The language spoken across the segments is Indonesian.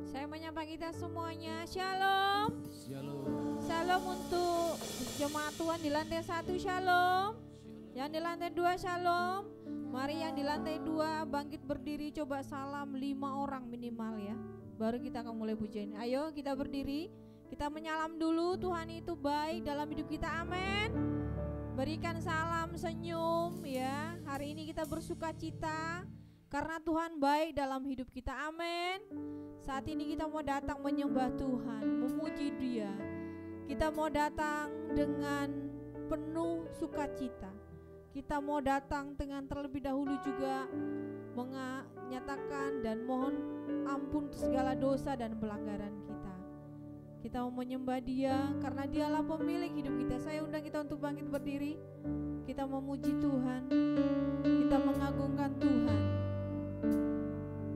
Saya menyapa kita semuanya. Shalom. Shalom. Shalom untuk jemaat Tuhan di lantai 1, shalom. Yang di lantai 2, shalom. Mari yang di lantai 2 bangkit berdiri, coba salam 5 orang minimal ya. Baru kita akan mulai pujian. Ayo kita berdiri, kita menyalam dulu. Tuhan itu baik dalam hidup kita, amin. Berikan salam, senyum ya. Hari ini kita bersuka cita karena Tuhan baik dalam hidup kita, amin. Saat ini kita mau datang menyembah Tuhan, memuji Dia. Kita mau datang dengan penuh sukacita. Kita mau datang dengan terlebih dahulu juga menyatakan dan mohon ampun segala dosa dan pelanggaran kita. Kita mau menyembah Dia karena Dialah pemilik hidup kita. Saya undang kita untuk bangkit berdiri. Kita memuji Tuhan, kita mengagungkan Tuhan,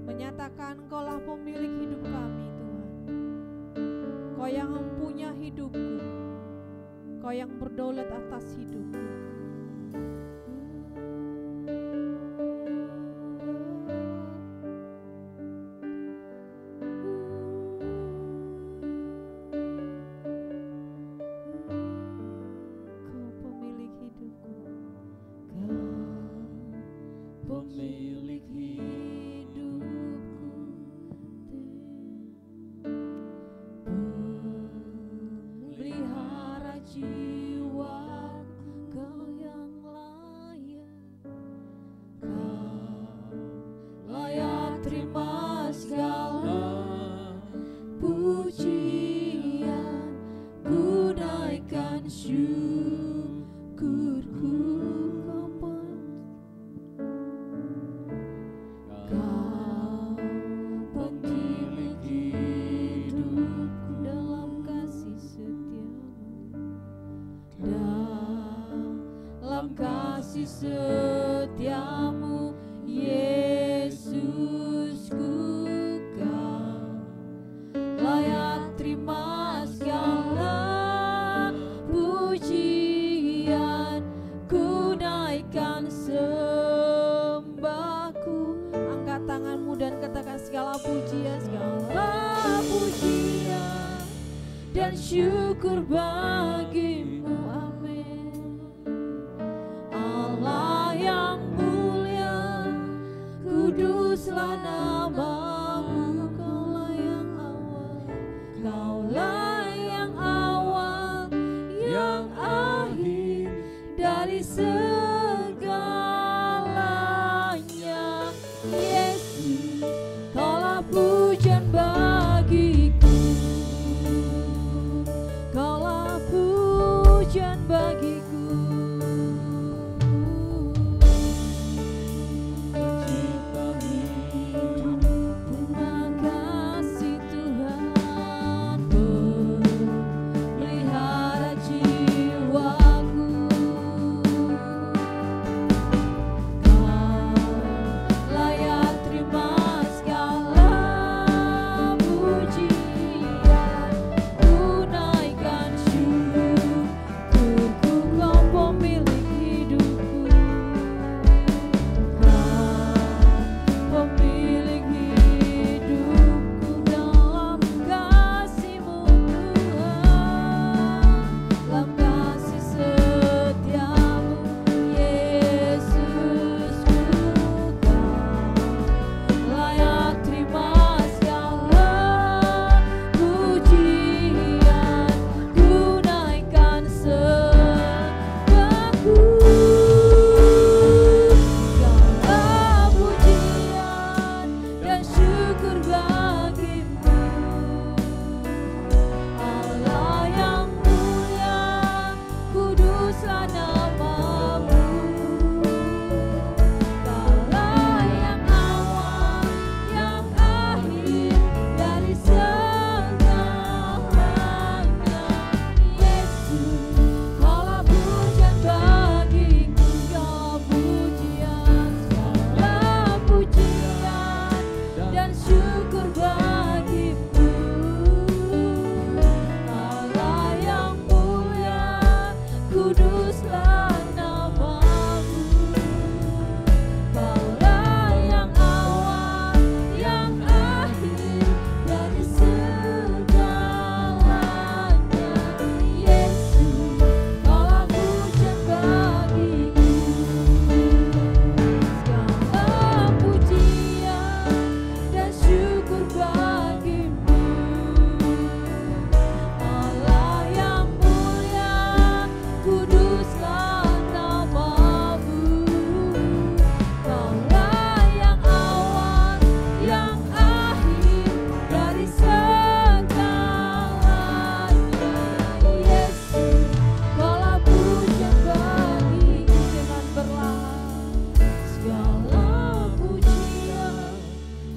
menyatakan Engkaulah pemilik hidup kami Tuhan. Kau yang mempunyai hidupku, Kau yang berdaulat atas hidupku. Setiamu Yesusku, Kau layak terima segala pujian, ku naikkan sembahku. Angkat tanganmu dan katakan segala pujian dan syukur bagimu, amin. Allah yang mulia, kuduslah namamu. Kaulah yang awal, Kaulah yang awal, yang akhir dari segalanya. Yesus, Kaulah pujian bagiku, Kaulah pujian bagiku. Layak terima segala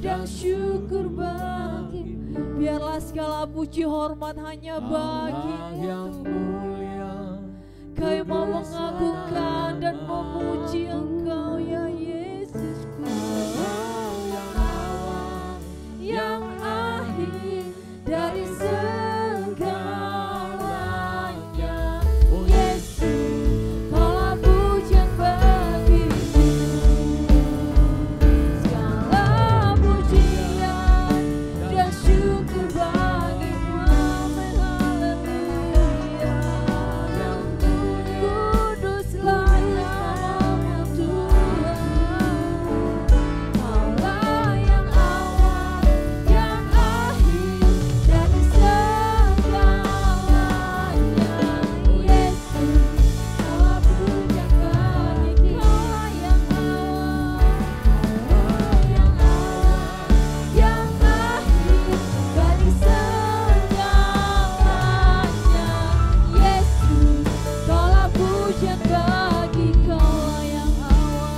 dan syukur bagi-Mu. Biarlah segala puji hormat hanya bagi-Mu yang Tuhan. mulia, Kami mau mengagungkan dan memuji Engkau ya Yesusku. yang awal, Yang akhir dari segalanya. oh Yesus, Kaulah pujian bagi-Ku. Segala pujian dan syukur bagi-Mu. Amin, haleluya. Kuduslah nama-Mu Tuhan. Kaulah yang awal, yang akhir dari segalanya. Yesus, Kaulah pujian bagi-Ku. Kaulah yang awal, yang akhir dari segalanya. Yesus, Kaulah pujian bagi Kaulah yang awal,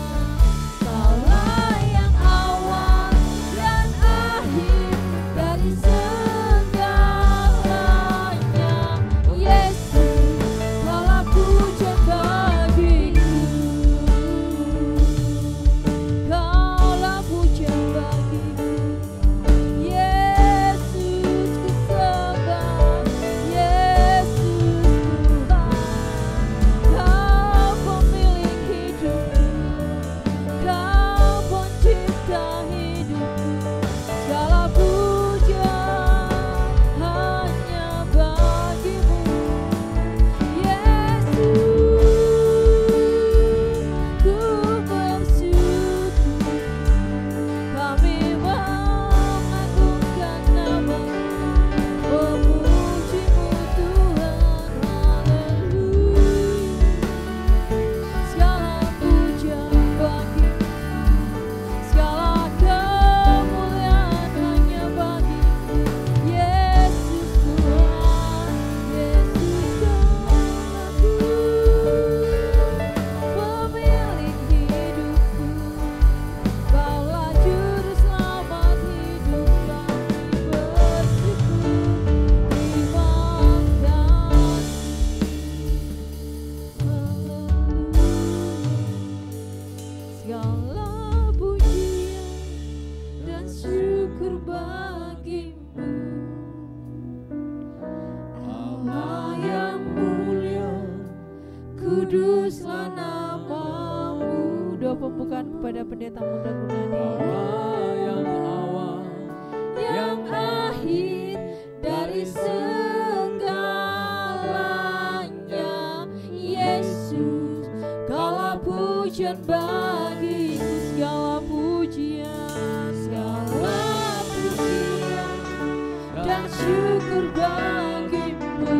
Kaulah yang awal dan akhir dari segalanya. Yesus, Kaulah pujian bagiku. Kaulah pujian bagiku. Yesus ku sembah, Yesus Tuhan. Kau pemilik hidupku, Kau pencipta hidupku. Segala pujian hanya bagi-Mu, Yesus. Ku bersyukur, kami mengagungkan nama-Mu, memuji-Mu Tuhan, haleluya. Segala pujian bagi-Mu, segala kemuliaan hanya bagi-Mu, Yesus Tuhan, Yesus Tuhanku. Pemilik hidupku, Kaulah juru selamat hidup kami, bersyukur, terima kasih, haleluya. Segala pujian dan syukur bagi-Mu, Allah yang mulia, kuduslah nama-Mu. Doa pembukaan kepada pendeta muda Gunadi. Allah yang awal, Yang akhir dari segalanya. Yesus, Kaulah pujian bagiku. Segala pujian, segala pujian dan syukur bagi-Mu,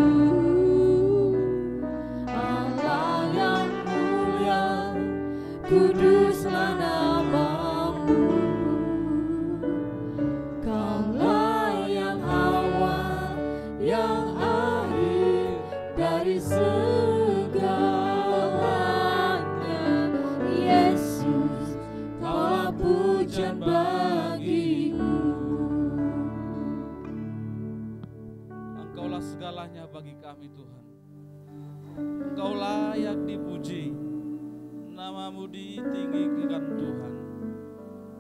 Allah yang mulia, kuduslah nama-Mu. Kaulah yang awal, yang akhir dari segalanya. Yesus, Kaulah pujian bagiku. Engkaulah segalanya bagi kami Tuhan. Engkau layak dipuji, nama-Mu ditinggikan Tuhan.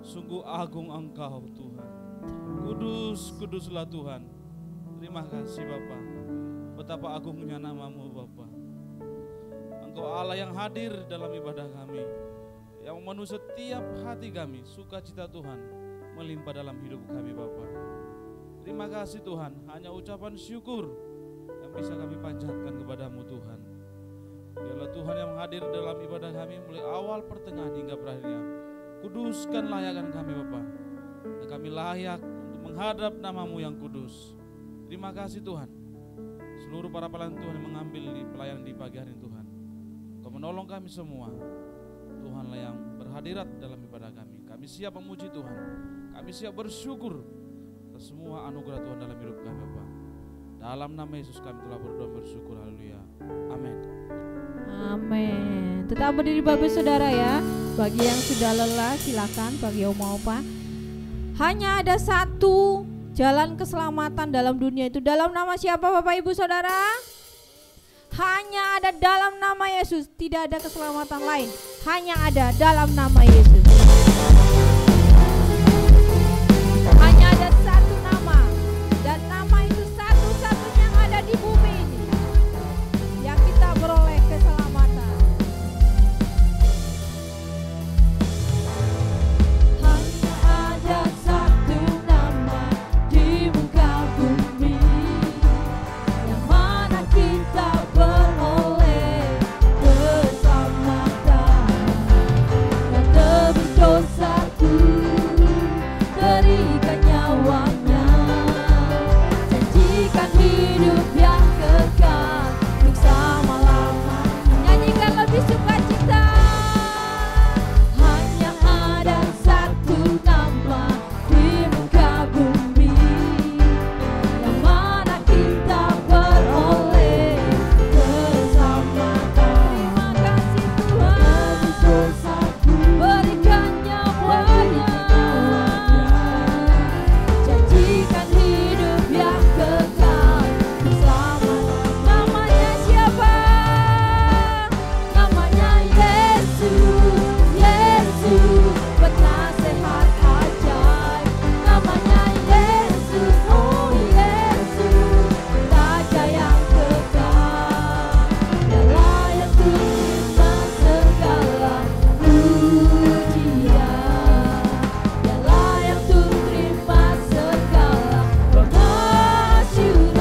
Sungguh agung Engkau Tuhan. Kudus-kuduslah Tuhan. Terima kasih Bapa. Betapa agungnya nama-Mu Bapa. Engkau Allah yang hadir dalam ibadah kami, yang memenuhi setiap hati kami. Sukacita Tuhan melimpah dalam hidup kami Bapa. Terima kasih Tuhan, hanya ucapan syukur yang bisa kami panjatkan kepadamu Tuhan. Biarlah Tuhan yang hadir dalam ibadah kami mulai awal, pertengahan hingga berakhirnya. Kuduskan layakan kami Bapa, dan kami layak untuk menghadap nama-Mu yang kudus. Terima kasih Tuhan. Seluruh para pelayan Tuhan yang mengambil di pelayanan di pagi hari ini Tuhan, Kau menolong kami semua. Tuhanlah yang berhadirat dalam ibadah kami. Kami siap memuji Tuhan, kami siap bersyukur atas semua anugerah Tuhan dalam hidup kami Bapak. Dalam nama Yesus kami telah berdoa bersyukur, haleluya, amin. Amin. Tetap berdiri Bapak Saudara ya. Bagi yang sudah lelah silakan, bagi Oma Opa Hanya ada satu jalan keselamatan dalam dunia itu. Dalam nama siapa Bapak Ibu Saudara? Hanya ada dalam nama Yesus. Tidak ada keselamatan lain. Hanya ada dalam nama Yesus. Hanya ada satu nama. Dan nama itu satu-satunya yang ada di bumi ini, yang kita beroleh keselamatan. Hanya ada satu nama di muka bumi, yang mana kita beroleh keselamatan. Dan tebus dosaku, berikan nyawanya, janjikan hidup yang kekal untuk selama-lamanya. Nyanyikan lebih sukacita. Hanya ada satu nama di muka bumi, yang mana kita beroleh keselamatan. Terima kasih Tuhan. Tebus dosaku, Berikan nyawanya. janjikan hidup yang kekal bersama. Namanya siapa? Namanya Yesus, Yesus, penasehat ajaib. Namanya Yesus, oh Yesus, Raja yang kekal. Dia layak terima segala pujian. Dia layak terima segala pengasyuran.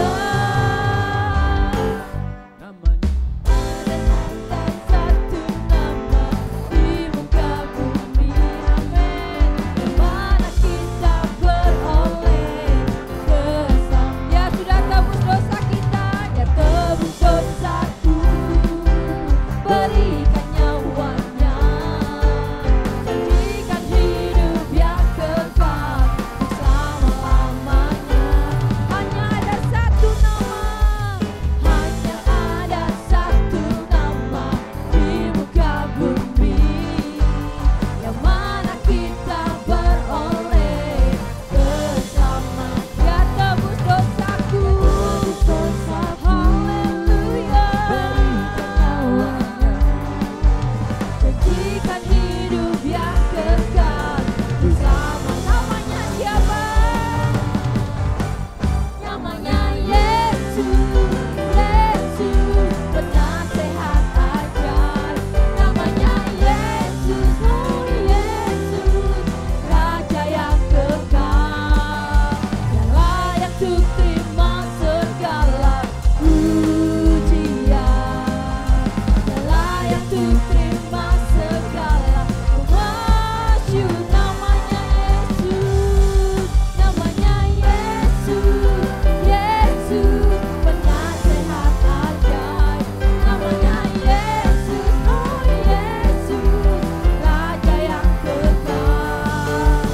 Namanya Ada satu nama di muka bumi, amin, yang mana kita beroleh keselamatan. Dia sudah tebus dosa kita. Dia tebus dosaku, berikan nyawanya, janjikan hidup yang kekal selama-lamanya. Hanya ada satu nama. Hanya ada satu nama di muka bumi, yang mana kita beroleh keselamatan. Dia tebus dosaku. Haleluya, berikan nyawanya, janjikan hidup yang kekal bersama. Namanya siapa? Namanya Yesus, Yesus, penasehat ajaib. Namanya Yesus, oh Yesus, Raja yang kekal. Yang layak untuk terima segala pujian. Yang layak untuk terima segala pengasyur. Namanya Yesus, namanya Yesus, Yesus, penasehat ajaib. Namanya Yesus, oh Yesus, Raja yang kekal.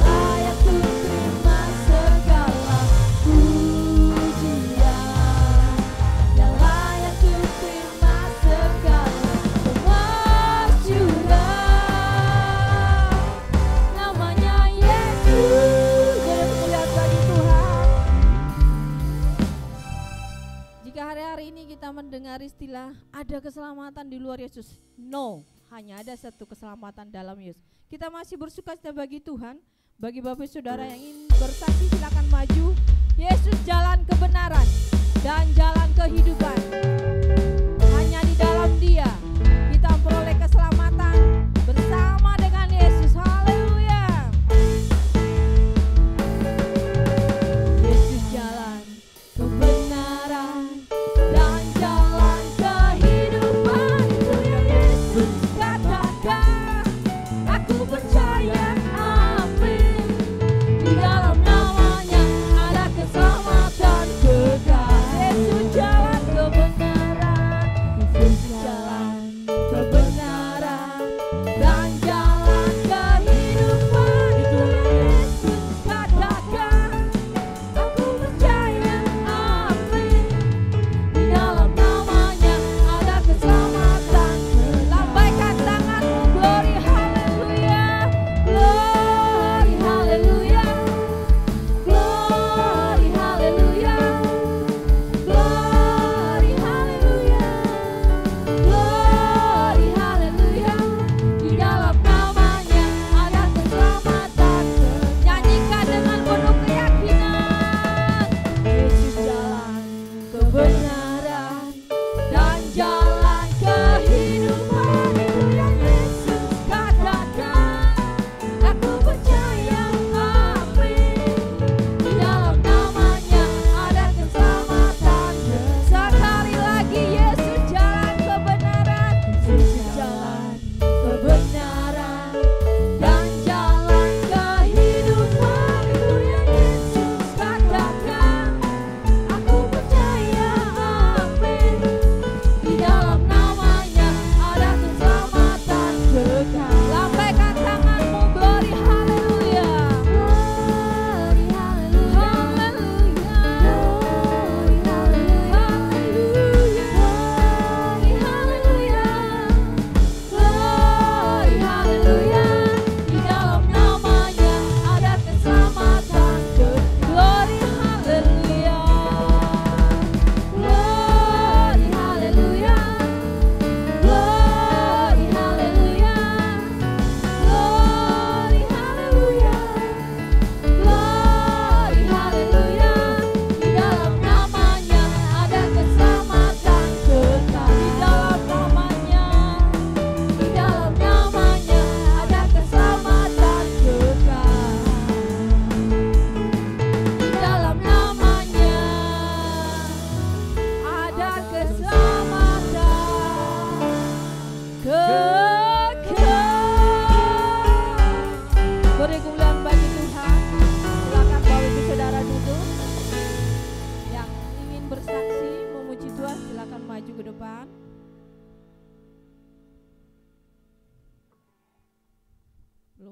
Layak untuk terima segala pujian. Yang layak untuk terima segala pengasyuran. Namanya Yesus. Boleh melihat bagi Tuhan. Jika hari-hari ini kita mendengar istilah ada keselamatan di luar Yesus, no, hanya ada satu keselamatan dalam Yesus. Kita masih bersukacita bagi Tuhan. Bagi Bapak Saudara yang ingin bersaksi, silakan maju. Yesus jalan kebenaran dan jalan kehidupan. Hanya di dalam Dia kita memperoleh keselamatan bersama dengan Yesus. Haleluya. Yesus jalan kebenaran dan jalan kehidupan. Itu yang Yesus katakan. Aku percaya, amin. Di dalam namanya ada keselamatan kekal. Yesus jalan kebenaran.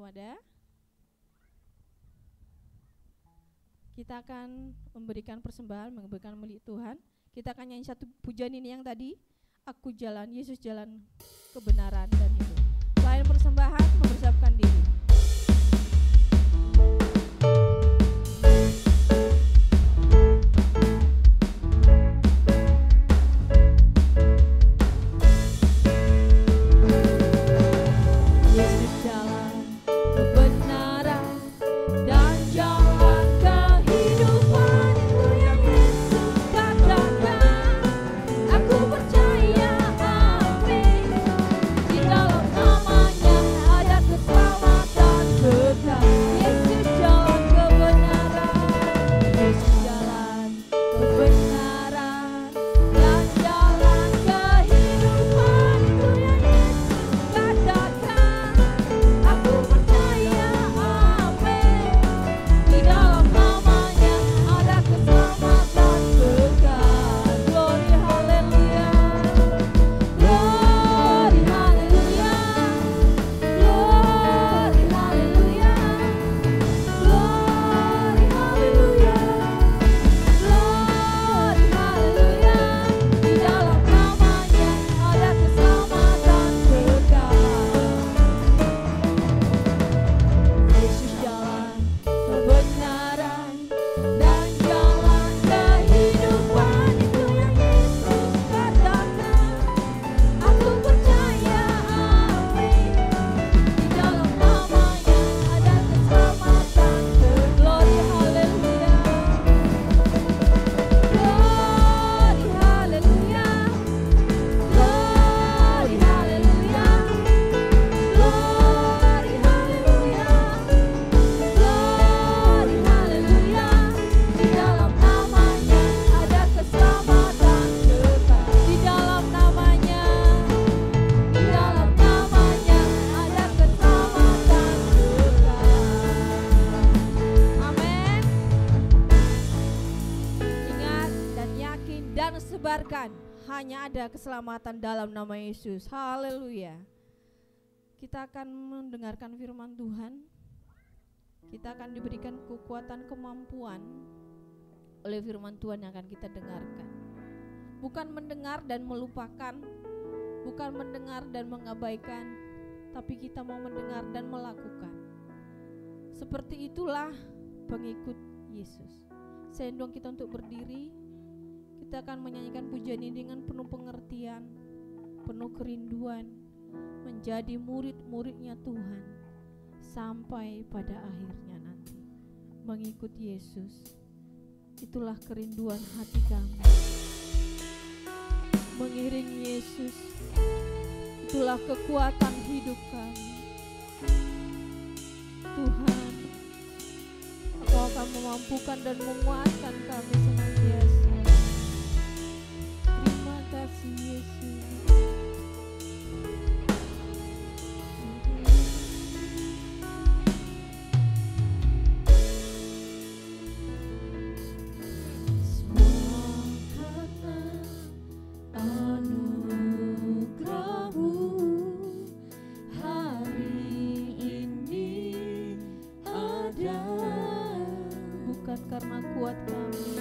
ada? Kita akan memberikan persembahan, memberikan milik Tuhan. Kita akan nyanyi satu pujian ini yang tadi, Aku jalan, Yesus jalan kebenaran dan hidup. Selain persembahan, mempersiapkan diri. Yesus jalan kebenaran dan jalan kehidupan, itu yang Yesus katakan. Aku percaya, amin. Di dalam namanya ada keselamatan kekal. Yesus jalan kebenaran, Yesus jalan kebenaran dan jalan kehidupan, itu yang Yesus katakan. Aku percaya, amin. Di dalam namanya ada keselamatan kekal. Glory haleluya, glory haleluya, glory haleluya, glory haleluya, glory haleluya. Di dalam namanya ada keselamatan kekal. Yesus jalan kebenaran dan jalan kehidupan, itu yang Yesus katakan. Aku percaya, amin. Di dalam namanya ada keselamatan kekal. Glory haleluya, glory haleluya, glory haleluya, glory haleluya, glory haleluya. Di dalam namanya ada keselamatan kekal. Di dalam namanya, di dalam namanya ada keselamatan kekal. Amin. Ingat dan yakin dan sebarkan, hanya ada keselamatan dalam nama Yesus. Haleluya. Kita akan mendengarkan firman Tuhan. Kita akan diberikan kekuatan, kemampuan oleh firman Tuhan yang akan kita dengarkan. Bukan mendengar dan melupakan, bukan mendengar dan mengabaikan, tapi kita mau mendengar dan melakukan. Seperti itulah pengikut Yesus. Saya undang kita untuk berdiri. Kita akan menyanyikan pujian ini dengan penuh pengertian, penuh kerinduan, menjadi murid-muridnya Tuhan sampai pada akhirnya nanti. Mengikut Yesus, itulah kerinduan hati kami. Mengiring Yesus, itulah kekuatan hidup kami. Tuhan, Engkau akan memampukan dan menguatkan kami senantiasa. Terima kasih Yesus. Anugerah-Mu hari ini ada, bukan karena kuat kami,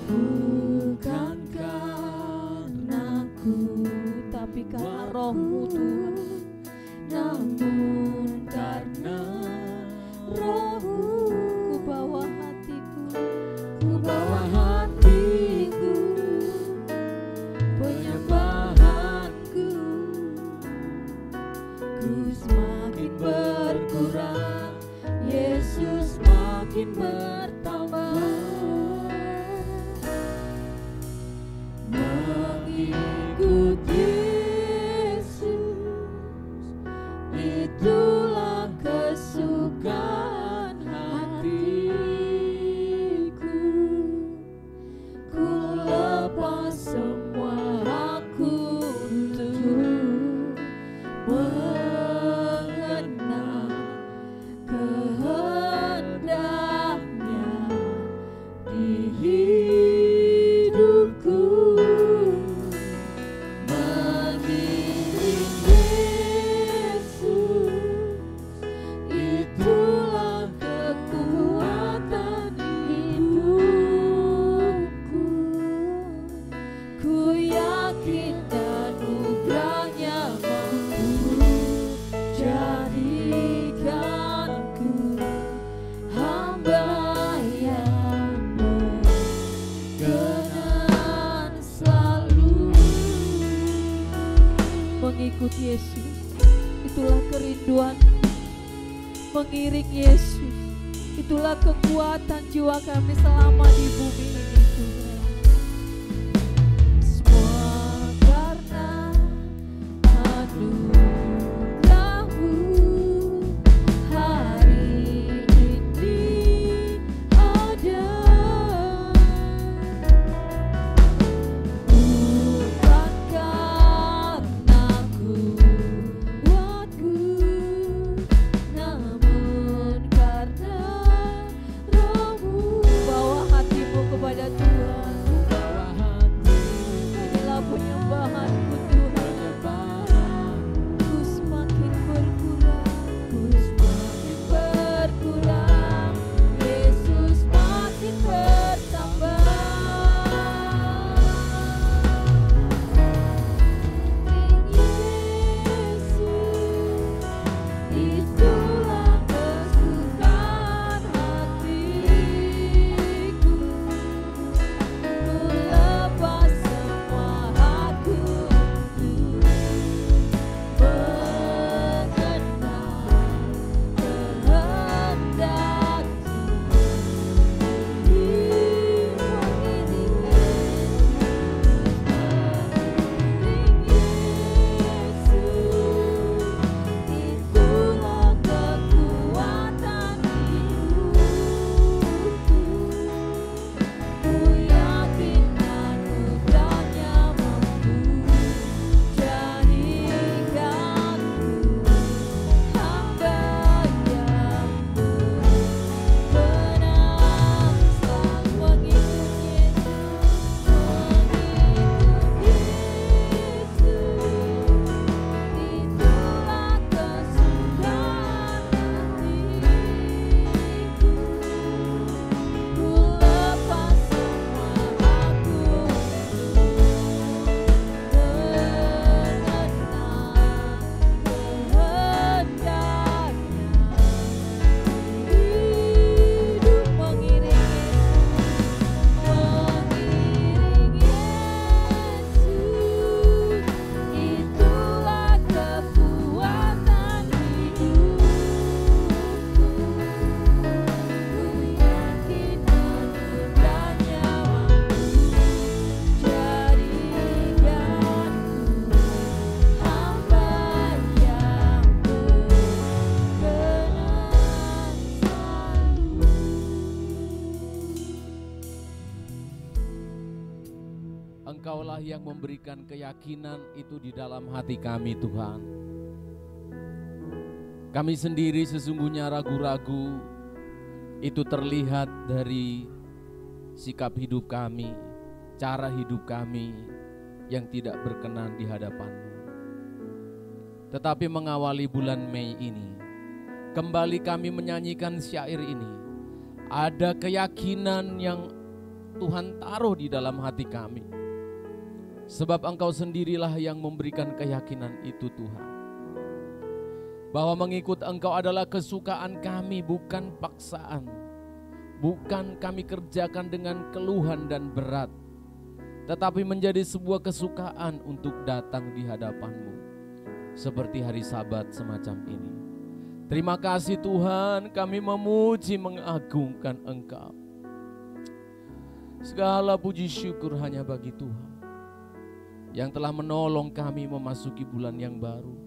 bukan karena ku, tapi karena Roh-Mu Tuhan. Namun karena Roh-Mu, ku bawa hatiku, ku bawa hatiku, penyembahanku, ku semakin berkurang, Yesus makin bertambah. Mengikut Yesus, itulah kesukaan hatiku. Ku lepas semua aku untuk mengenal kehendaknya. Yesus. Itulah kerinduanku mengiring Yesus. Itulah kekuatan jiwa kami selama di bumi ini Tuhan. Semua karena anugerah-Mu hari ini ada. Bukan karena kuatku, namun karena Roh-Mu. Bawa hatimu kepada Tuhan. Inilah penyembahanku Tuhan. Ku semakin berkurang, ku semakin berkurang, Yesus makin bertambah. Yesus, itulah kesukaan hatiku. Ku lepas semua aku untuk mengenal kehendak-Mu. Itulah kekuatan hidupku. Ku yakin anugerah-Nya mampu jadikanku hamba yang berkenan selalu mengikut Yesus, mengikut Yesus. Itulah kesukaan hatiku. Ku lepas semua aku untuk mengenal kehendak-Nya. Hidup mengiring Yesus. Itulah kekuatan hidupku. Ku yakin anugerah-Nya mampu jadikanku hamba yang berkenan selalu. Engkaulah yang memberikan keyakinan itu di dalam hati kami Tuhan. Kami sendiri sesungguhnya ragu-ragu, itu terlihat dari sikap hidup kami, cara hidup kami yang tidak berkenan di hadapan-Mu. Tetapi mengawali bulan Mei ini, kembali kami menyanyikan syair ini. Ada keyakinan yang Tuhan taruh di dalam hati kami. Sebab Engkau sendirilah yang memberikan keyakinan itu Tuhan. Bahwa mengikut Engkau adalah kesukaan kami, bukan paksaan. Bukan kami kerjakan dengan keluhan dan berat, tetapi menjadi sebuah kesukaan untuk datang di hadapan-Mu. Seperti hari Sabat semacam ini. Terima kasih Tuhan, kami memuji mengagungkan Engkau. Segala puji syukur hanya bagi Tuhan yang telah menolong kami memasuki bulan yang baru.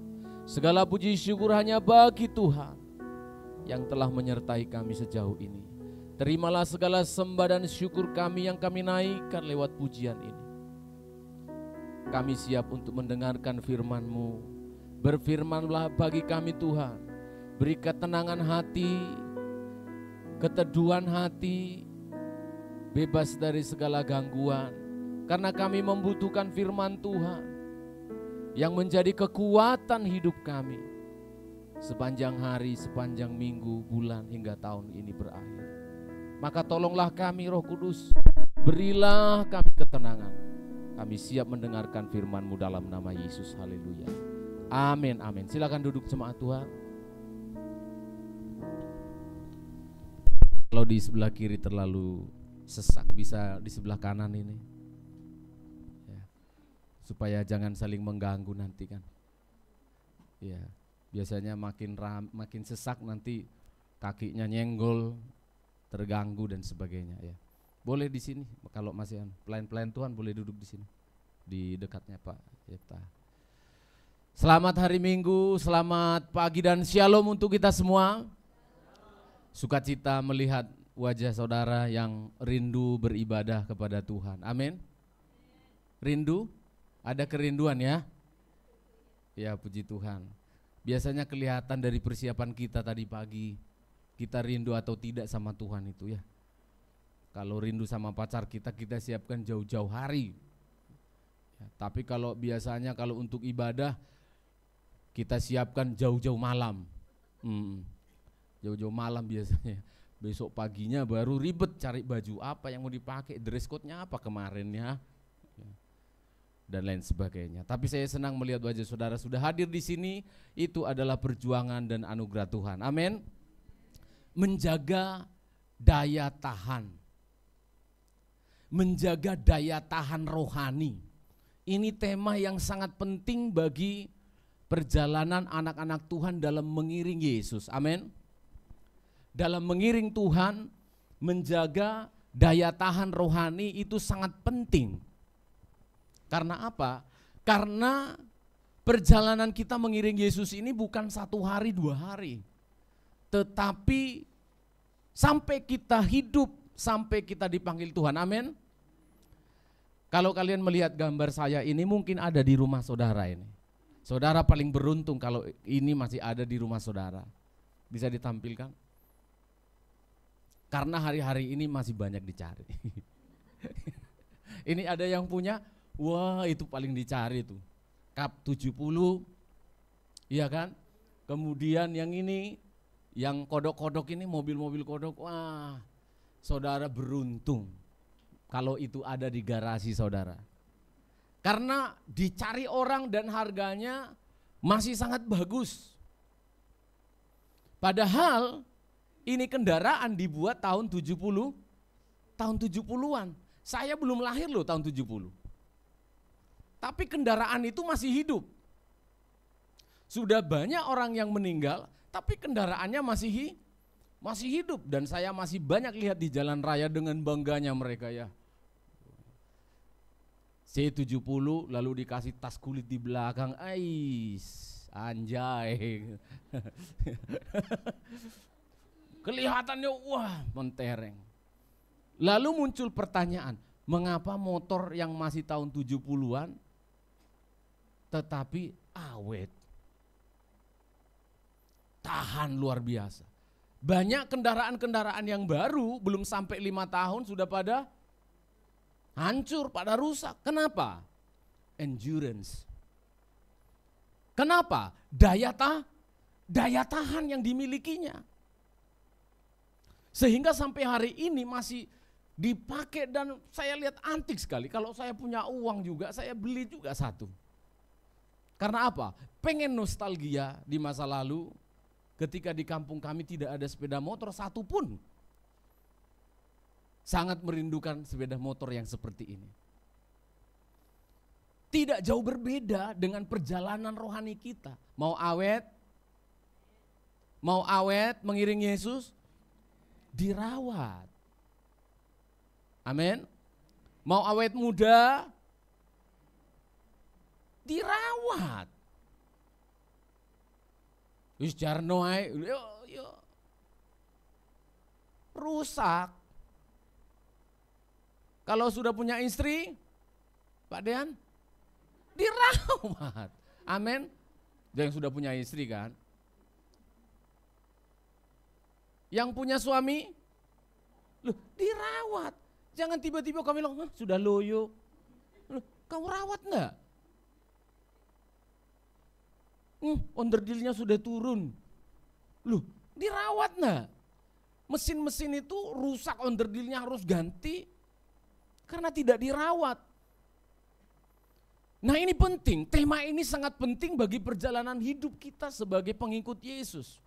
Segala puji syukur hanya bagi Tuhan yang telah menyertai kami sejauh ini. Terimalah segala sembah dan syukur kami yang kami naikkan lewat pujian ini. Kami siap untuk mendengarkan firman-Mu. Berfirmanlah bagi kami Tuhan. Beri ketenangan hati, keteduhan hati, bebas dari segala gangguan. Karena kami membutuhkan firman Tuhan yang menjadi kekuatan hidup kami sepanjang hari, sepanjang minggu, bulan hingga tahun ini berakhir. Maka tolonglah kami Roh Kudus, berilah kami ketenangan. Kami siap mendengarkan firman-Mu dalam nama Yesus. Haleluya. Amin, amin. Silakan duduk jemaat Tuhan. Kalau di sebelah kiri terlalu sesak, bisa di sebelah kanan ini ya, supaya jangan saling mengganggu nanti kan. Ya, biasanya makin sesak nanti kakinya nyenggol, terganggu dan sebagainya ya. Boleh di sini kalau masih pelayan-pelayan Tuhan boleh duduk di sini di dekatnya Pak Yepta. Selamat hari Minggu, selamat pagi dan shalom untuk kita semua. Sukacita melihat wajah saudara yang rindu beribadah kepada Tuhan. Amin. Rindu? Ada kerinduan ya? Ya, puji Tuhan. Biasanya kelihatan dari persiapan kita tadi pagi, kita rindu atau tidak sama Tuhan itu ya. Kalau rindu sama pacar kita siapkan jauh-jauh hari. Ya, tapi kalau biasanya kalau untuk ibadah, kita siapkan jauh-jauh malam. Jauh-jauh malam biasanya. Besok paginya baru ribet cari baju apa yang mau dipakai, dress code-nya apa kemarin ya. Dan lain sebagainya. Tapi saya senang melihat wajah saudara sudah hadir di sini. Itu adalah perjuangan dan anugerah Tuhan. Amin. Menjaga daya tahan. Menjaga daya tahan rohani. Ini tema yang sangat penting bagi perjalanan anak-anak Tuhan dalam mengiring Yesus. Amin. Dalam mengiring Tuhan, menjaga daya tahan rohani itu sangat penting. Karena apa? Karena perjalanan kita mengiring Yesus ini bukan 1 hari 2 hari. Tetapi sampai kita hidup, sampai kita dipanggil Tuhan. Amin. Kalau kalian melihat gambar saya ini mungkin ada di rumah saudara ini. Saudara paling beruntung kalau ini masih ada di rumah saudara. Bisa ditampilkan? Karena hari-hari ini masih banyak dicari. Ini ada yang punya. Wah, itu paling dicari tuh. Cup 70, iya kan? Kemudian yang ini, yang kodok-kodok ini, mobil-mobil kodok, wah, saudara beruntung kalau itu ada di garasi saudara. Karena dicari orang dan harganya masih sangat bagus. Padahal ini kendaraan dibuat tahun 70-an. Saya belum lahir loh tahun 70. Tapi kendaraan itu masih hidup. Sudah banyak orang yang meninggal, tapi kendaraannya masih hidup. Dan saya masih banyak lihat di jalan raya dengan bangganya mereka ya. C70 lalu dikasih tas kulit di belakang, anjay. Kelihatannya wah mentereng. Lalu muncul pertanyaan, mengapa motor yang masih tahun 70-an tetapi awet, tahan luar biasa. Banyak kendaraan-kendaraan yang baru belum sampai 5 tahun sudah pada hancur, pada rusak. Kenapa? Endurance. Kenapa? Daya tahan yang dimilikinya. Sehingga sampai hari ini masih dipakai dan saya lihat antik sekali. Kalau saya punya uang juga, saya beli juga satu. Karena apa? Pengen nostalgia di masa lalu ketika di kampung kami tidak ada sepeda motor satupun. Sangat merindukan sepeda motor yang seperti ini. Tidak jauh berbeda dengan perjalanan rohani kita. Mau awet mengiring Yesus, dirawat. Amin. Mau awet muda, dirawat. Wis jarno ae, yo. Rusak. Kalau sudah punya istri, Pak Dean, dirawat. Amin. Yang sudah punya istri kan. Yang punya suami, loh, dirawat. Jangan tiba-tiba kami bilang, sudah loyo. Loh, kau rawat enggak? Onderdilnya sudah turun. Loh, dirawat enggak? Mesin-mesin itu rusak, onderdilnya harus ganti karena tidak dirawat. Nah ini penting, tema ini sangat penting bagi perjalanan hidup kita sebagai pengikut Yesus.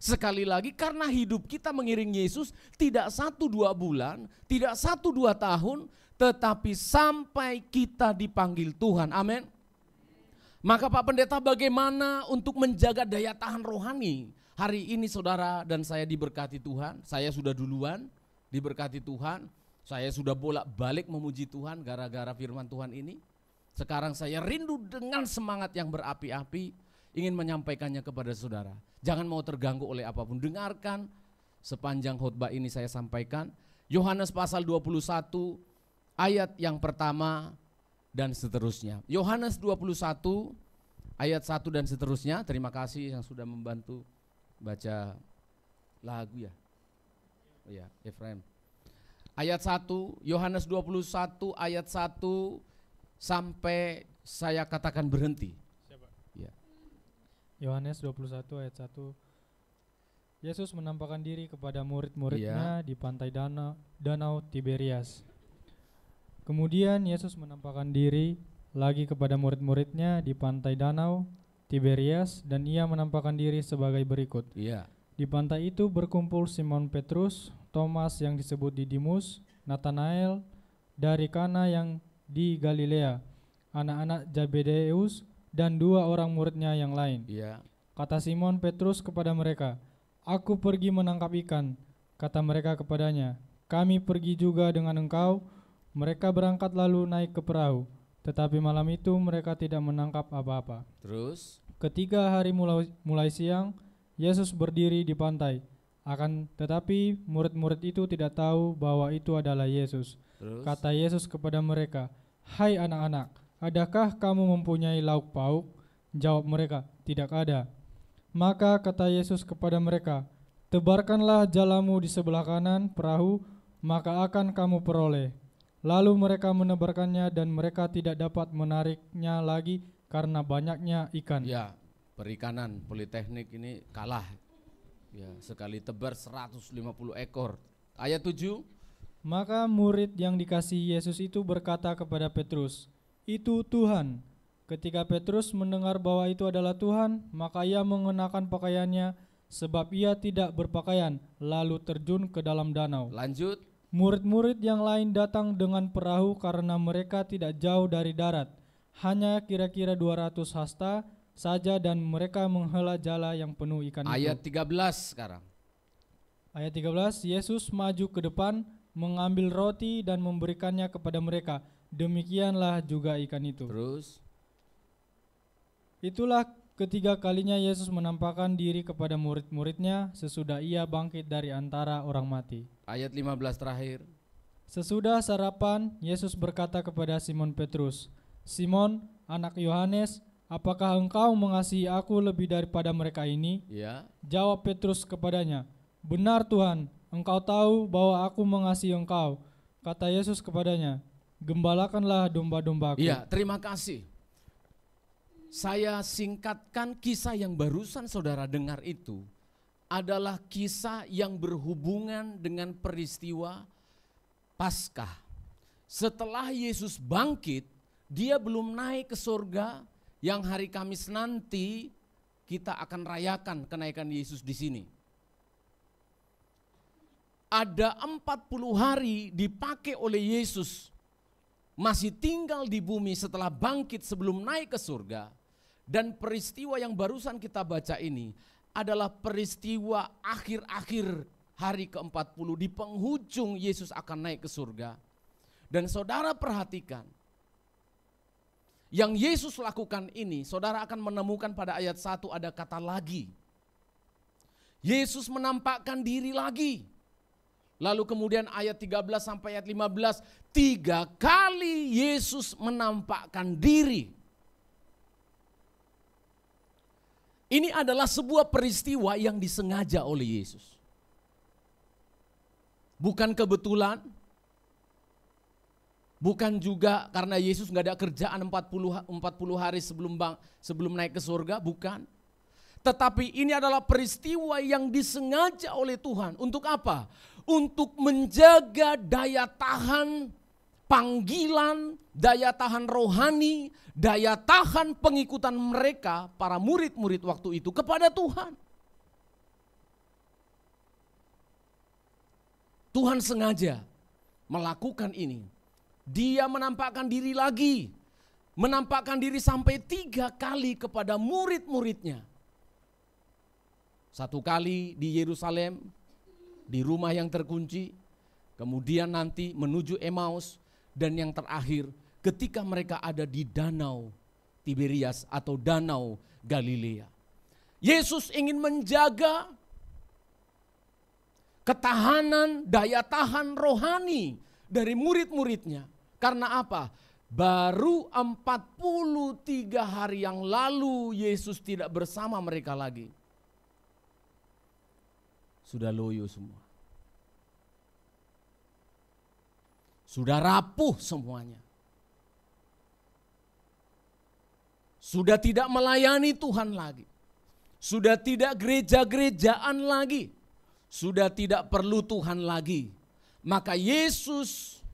Sekali lagi karena hidup kita mengiring Yesus tidak 1-2 bulan, tidak 1-2 tahun, tetapi sampai kita dipanggil Tuhan, amin. Maka Pak Pendeta, bagaimana untuk menjaga daya tahan rohani? Hari ini saudara dan saya diberkati Tuhan, saya sudah duluan diberkati Tuhan, saya sudah bolak-balik memuji Tuhan gara-gara firman Tuhan ini. Sekarang saya rindu dengan semangat yang berapi-api ingin menyampaikannya kepada saudara. Jangan mau terganggu oleh apapun, dengarkan sepanjang khotbah ini saya sampaikan. Yohanes pasal 21 ayat yang pertama dan seterusnya. Yohanes 21 ayat 1 dan seterusnya. Terima kasih yang sudah membantu baca lagu ya. Oh ya, Efraim. Ayat 1, Yohanes 21 ayat 1 sampai saya katakan berhenti. Siapa? Ya. Yohanes 21 ayat 1. Yesus menampakkan diri kepada murid-muridnya di pantai danau Tiberias. Kemudian Yesus menampakkan diri lagi kepada murid-muridnya di pantai danau Tiberias, dan ia menampakkan diri sebagai berikut. Iya. Di pantai itu berkumpul Simon Petrus, Thomas yang disebut Didimus, Nathanael dari Kana yang di Galilea, anak-anak Zebedeus, dan 2 orang muridnya yang lain. Iya. Kata Simon Petrus kepada mereka, "Aku pergi menangkap ikan." Kata mereka kepadanya, "Kami pergi juga dengan engkau." Mereka berangkat lalu naik ke perahu, tetapi malam itu mereka tidak menangkap apa-apa. Terus? Ketika hari mulai siang, Yesus berdiri di pantai. Akan tetapi murid-murid itu tidak tahu bahwa itu adalah Yesus. Terus? Kata Yesus kepada mereka, "Hai anak-anak, adakah kamu mempunyai lauk pauk?" Jawab mereka, "Tidak ada." Maka kata Yesus kepada mereka, "Tebarkanlah jalamu di sebelah kanan perahu, maka akan kamu peroleh." Lalu mereka menebarkannya dan mereka tidak dapat menariknya lagi karena banyaknya ikan. Ya, perikanan Politeknik ini kalah. Ya, sekali tebar 150 ekor. Ayat 7. Maka murid yang dikasihi Yesus itu berkata kepada Petrus, "Itu Tuhan." Ketika Petrus mendengar bahwa itu adalah Tuhan, maka ia mengenakan pakaiannya sebab ia tidak berpakaian, lalu terjun ke dalam danau. Lanjut. Murid-murid yang lain datang dengan perahu karena mereka tidak jauh dari darat, hanya kira-kira 200 hasta saja, dan mereka menghela jala yang penuh ikan Ayat itu. 13 sekarang. Ayat 13, Yesus maju ke depan, mengambil roti dan memberikannya kepada mereka. Demikianlah juga ikan itu. Terus? Itulah ketiga kalinya Yesus menampakkan diri kepada murid-muridnya sesudah ia bangkit dari antara orang mati. Ayat 15 terakhir. Sesudah sarapan, Yesus berkata kepada Simon Petrus, "Simon, anak Yohanes, apakah engkau mengasihi aku lebih daripada mereka ini?" Ya. Jawab Petrus kepadanya, "Benar Tuhan, engkau tahu bahwa aku mengasihi engkau." Kata Yesus kepadanya, "Gembalakanlah domba-dombaku." Iya, terima kasih. Saya singkatkan kisah yang barusan saudara dengar itu adalah kisah yang berhubungan dengan peristiwa Paskah. Setelah Yesus bangkit, dia belum naik ke surga, yang hari Kamis nanti kita akan rayakan kenaikan Yesus di sini. Ada 40 hari dipakai oleh Yesus masih tinggal di bumi setelah bangkit sebelum naik ke surga. Dan peristiwa yang barusan kita baca ini adalah peristiwa akhir-akhir hari ke-40, di penghujung Yesus akan naik ke surga. Dan saudara perhatikan, yang Yesus lakukan ini, saudara akan menemukan pada ayat 1 ada kata lagi. Yesus menampakkan diri lagi. Lalu kemudian ayat 13 sampai ayat 15, 3 kali Yesus menampakkan diri. Ini adalah sebuah peristiwa yang disengaja oleh Yesus. Bukan kebetulan, bukan juga karena Yesus nggak ada kerjaan 40 hari sebelum naik ke surga, bukan. Tetapi ini adalah peristiwa yang disengaja oleh Tuhan. Untuk apa? Untuk menjaga daya tahan panggilan, daya tahan rohani, daya tahan pengikutan mereka, para murid-murid waktu itu kepada Tuhan. Tuhan sengaja melakukan ini. Dia menampakkan diri lagi. menampakkan diri sampai 3 kali kepada murid-muridnya. 1 kali di Yerusalem, di rumah yang terkunci, kemudian nanti menuju Emmaus, dan yang terakhir ketika mereka ada di Danau Tiberias atau Danau Galilea. Yesus ingin menjaga ketahanan, daya tahan rohani dari murid-muridnya. Karena apa? Baru 43 hari yang lalu Yesus tidak bersama mereka lagi. Sudah loyo semua. Sudah rapuh semuanya. Sudah tidak melayani Tuhan lagi. Sudah tidak gereja-gerejaan lagi. Sudah tidak perlu Tuhan lagi. Maka Yesus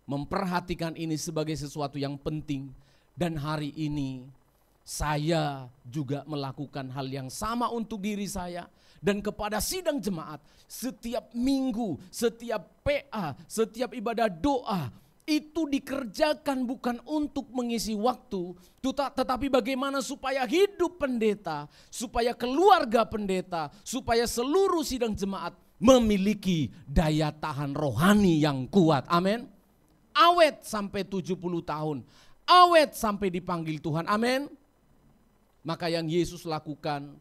memperhatikan ini sebagai sesuatu yang penting. Dan hari ini saya juga melakukan hal yang sama untuk diri saya. Dan kepada sidang jemaat, setiap minggu, setiap PA, setiap ibadah doa, itu dikerjakan bukan untuk mengisi waktu, tetapi bagaimana supaya hidup pendeta, supaya keluarga pendeta, supaya seluruh sidang jemaat memiliki daya tahan rohani yang kuat. Amin. Awet sampai 70 tahun, awet sampai dipanggil Tuhan. Amin. Maka yang Yesus lakukan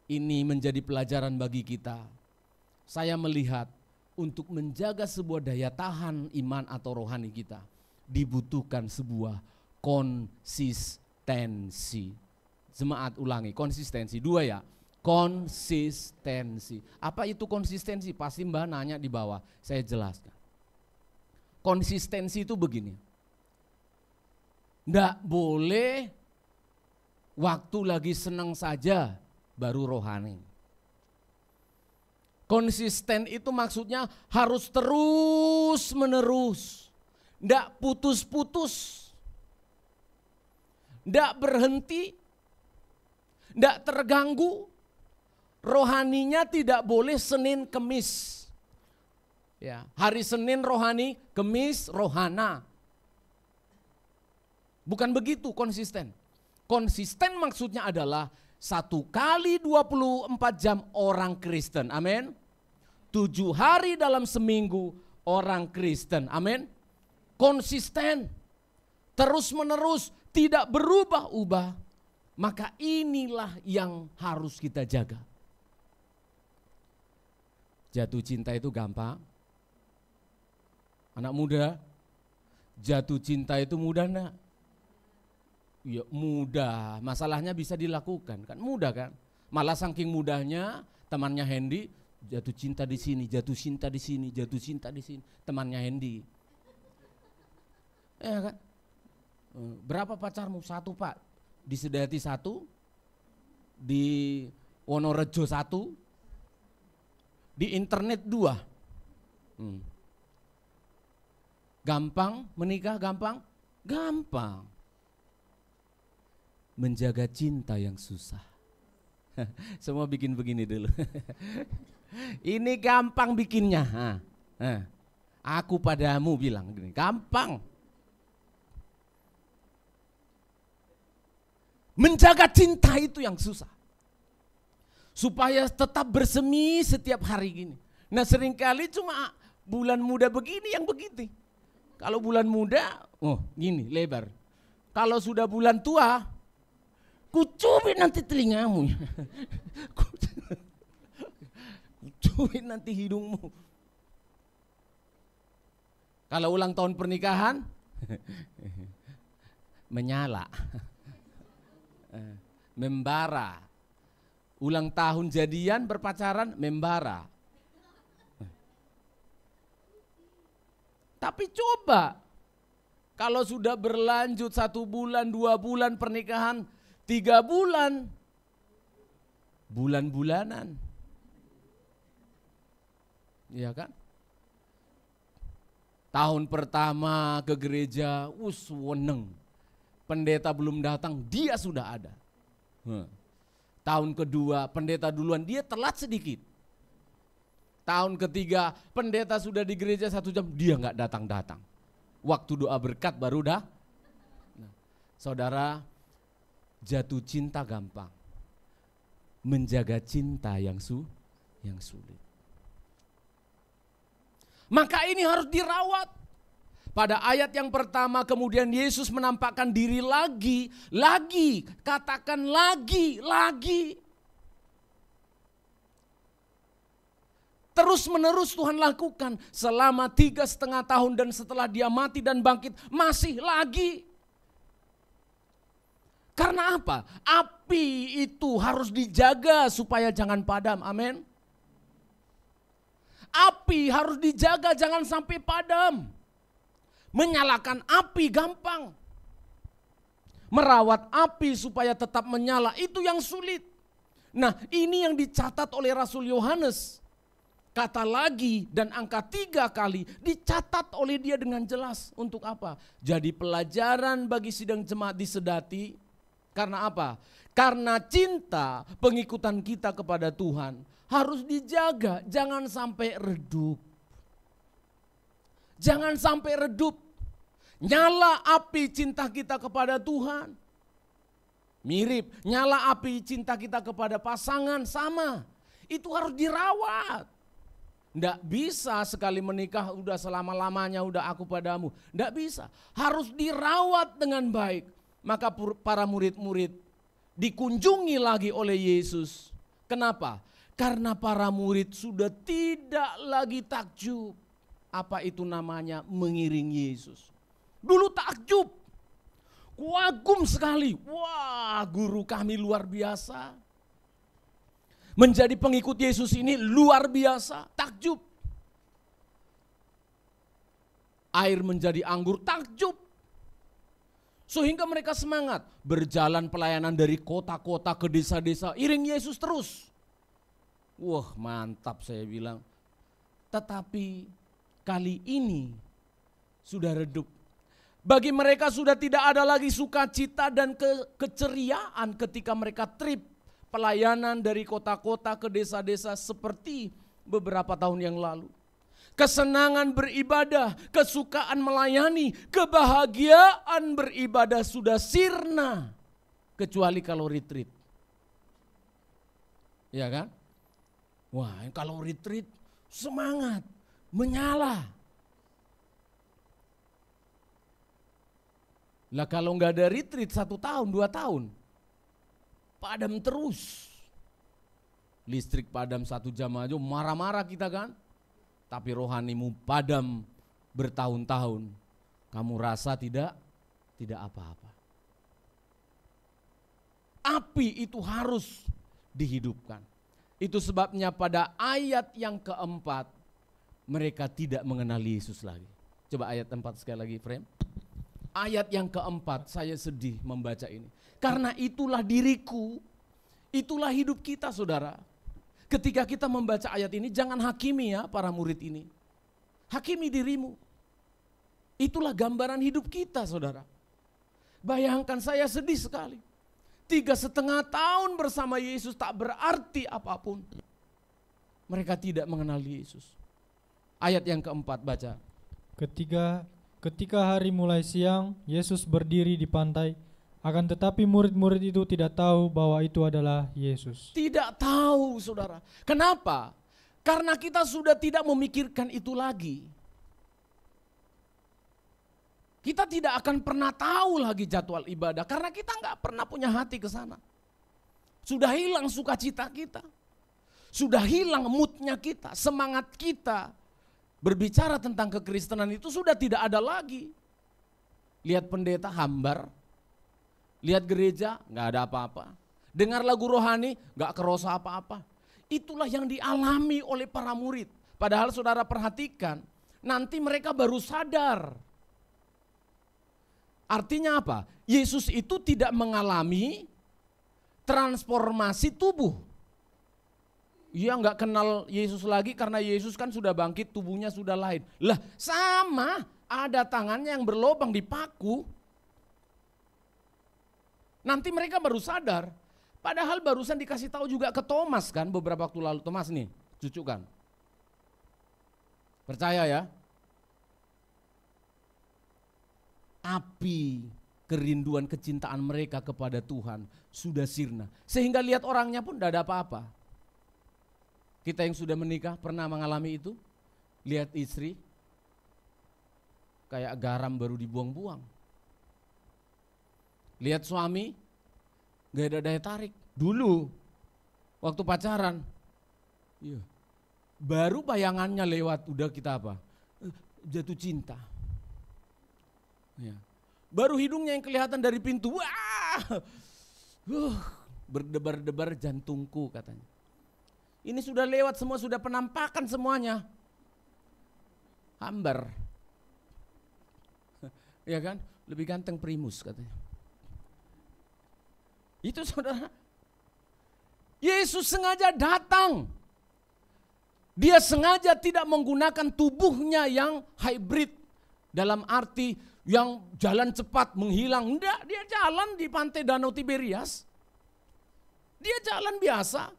ini menjadi pelajaran bagi kita. Saya melihat untuk menjaga sebuah daya tahan iman atau rohani kita dibutuhkan sebuah konsistensi. Jemaat ulangi, konsistensi. 2 ya, konsistensi. Apa itu konsistensi? Pasti Mbak nanya di bawah, saya jelaskan. Konsistensi itu begini, nggak boleh waktu lagi senang saja baru rohani. Konsisten itu maksudnya harus terus menerus, nggak putus-putus, nggak berhenti, nggak terganggu. Rohaninya tidak boleh Senin Kemis. Ya, hari Senin rohani, Kemis rohana. Bukan begitu konsisten. Konsisten maksudnya adalah 1 kali 24 jam orang Kristen. Amin. 7 hari dalam seminggu orang Kristen. Amin. Konsisten. Terus menerus, tidak berubah-ubah. Maka inilah yang harus kita jaga. Jatuh cinta itu gampang. Anak muda, jatuh cinta itu mudah enggak? Ya mudah, masalahnya bisa dilakukan kan, mudah kan? Malah saking mudahnya temannya Hendy jatuh cinta di sini, jatuh cinta di sini, jatuh cinta di sini, temannya Hendy. Ya kan? Berapa pacarmu? 1 Pak, di Sedati 1, di Wonorejo 1, di internet 2. Gampang menikah, gampang? Gampang. Menjaga cinta yang susah. Semua bikin begini dulu. Ini gampang bikinnya. Aku padamu bilang gini, gampang. Menjaga cinta itu yang susah. Supaya tetap bersemi setiap hari gini. Nah seringkali cuma bulan muda begini yang begitu. Kalau bulan muda, gini lebar. Kalau sudah bulan tua, kucubit nanti telingamu. Kucubit nanti hidungmu. Kalau ulang tahun pernikahan, menyala. Membara. Ulang tahun jadian berpacaran, membara. Tapi coba, kalau sudah berlanjut 1 bulan, 2 bulan pernikahan, 3 bulan, bulan-bulanan. Iya kan? Tahun pertama ke gereja, weneng. Pendeta belum datang, dia sudah ada. Tahun kedua, pendeta duluan, dia telat sedikit. Tahun ketiga, pendeta sudah di gereja 1 jam, dia nggak datang-datang. Waktu doa berkat baru Saudara, jatuh cinta gampang, menjaga cinta yang sulit. Maka ini harus dirawat. Pada ayat yang pertama kemudian Yesus menampakkan diri lagi, katakan lagi. Terus menerus Tuhan lakukan selama 3,5 tahun dan setelah dia mati dan bangkit masih lagi. Karena apa? Api itu harus dijaga supaya jangan padam, amin. Api harus dijaga jangan sampai padam. Menyalakan api gampang. Merawat api supaya tetap menyala itu yang sulit. Nah, ini yang dicatat oleh Rasul Yohanes. Kata lagi dan angka 3 kali dicatat oleh dia dengan jelas. Untuk apa? Jadi pelajaran bagi sidang jemaat di Sedati. Karena apa? Karena cinta pengikutan kita kepada Tuhan harus dijaga. Jangan sampai redup. Jangan sampai redup. Nyala api cinta kita kepada Tuhan. Mirip, nyala api cinta kita kepada pasangan sama. Itu harus dirawat. Nggak bisa sekali menikah udah selama-lamanya udah aku padamu. Nggak bisa. Harus dirawat dengan baik. Maka para murid-murid dikunjungi lagi oleh Yesus. Kenapa? Karena para murid sudah tidak lagi takjub. Apa itu namanya? Mengiring Yesus. Dulu takjub. Kagum sekali. Wah, guru kami luar biasa. Menjadi pengikut Yesus ini luar biasa, takjub. Air menjadi anggur, takjub. Sehingga mereka semangat berjalan pelayanan dari kota-kota ke desa-desa, iring Yesus terus. Wah, mantap saya bilang. Tetapi kali ini sudah redup. Bagi mereka sudah tidak ada lagi sukacita dan keceriaan ketika mereka trip pelayanan dari kota-kota ke desa-desa seperti beberapa tahun yang lalu. Kesenangan beribadah, kesukaan melayani, kebahagiaan beribadah sudah sirna. Kecuali kalau retreat. Ya kan? Wah, kalau retreat semangat, menyala. Lah kalau nggak ada retreat 1 tahun, 2 tahun. Padam terus. Listrik padam 1 jam aja marah-marah kita kan. Tapi rohanimu padam bertahun-tahun. Kamu rasa tidak apa-apa. Api itu harus dihidupkan. Itu sebabnya pada ayat yang keempat mereka tidak mengenali Yesus lagi. Coba ayat 4 sekali lagi, frame. Ayat yang keempat, saya sedih membaca ini. Karena itulah diriku, itulah hidup kita saudara. Ketika kita membaca ayat ini jangan hakimi ya para murid ini. Hakimi dirimu. Itulah gambaran hidup kita saudara. Bayangkan saya sedih sekali. 3,5 tahun bersama Yesus tak berarti apapun. Mereka tidak mengenali Yesus. Ayat yang keempat baca. Ketika hari mulai siang, Yesus berdiri di pantai. Akan tetapi murid-murid itu tidak tahu bahwa itu adalah Yesus. Tidak tahu saudara. Kenapa? Karena kita sudah tidak memikirkan itu lagi. Kita tidak akan pernah tahu lagi jadwal ibadah. Karena kita nggak pernah punya hati ke sana. Sudah hilang sukacita kita. Sudah hilang moodnya kita, semangat kita. Berbicara tentang kekristenan itu sudah tidak ada lagi. Lihat pendeta hambar. Lihat gereja, nggak ada apa-apa. Dengar lagu rohani, nggak kerasa apa-apa. Itulah yang dialami oleh para murid. Padahal saudara perhatikan, nanti mereka baru sadar. Artinya apa? Yesus itu tidak mengalami transformasi tubuh. Ia nggak kenal Yesus lagi karena Yesus kan sudah bangkit, tubuhnya sudah lain. Lah sama, ada tangannya yang berlobang dipaku. Nanti mereka baru sadar, padahal barusan dikasih tahu juga ke Thomas kan beberapa waktu lalu. Thomas nih, cucu kan. Percaya ya? Api kerinduan kecintaan mereka kepada Tuhan sudah sirna. Sehingga lihat orangnya pun tidak ada apa-apa. Kita yang sudah menikah pernah mengalami itu. Lihat istri kayak garam baru dibuang-buang. Lihat suami gak ada daya tarik. Dulu waktu pacaran, iya, baru bayangannya lewat udah kita apa? Jatuh cinta. Ya. Baru hidungnya yang kelihatan dari pintu, wah, berdebar-debar jantungku katanya. Ini sudah lewat semua, sudah penampakan semuanya. Hambar. Ya kan, lebih ganteng Primus katanya. Itu saudara, Yesus sengaja datang. Dia sengaja tidak menggunakan tubuhnya yang hybrid. Dalam arti yang jalan cepat menghilang. Enggak, dia jalan di pantai Danau Tiberias. Dia jalan biasa.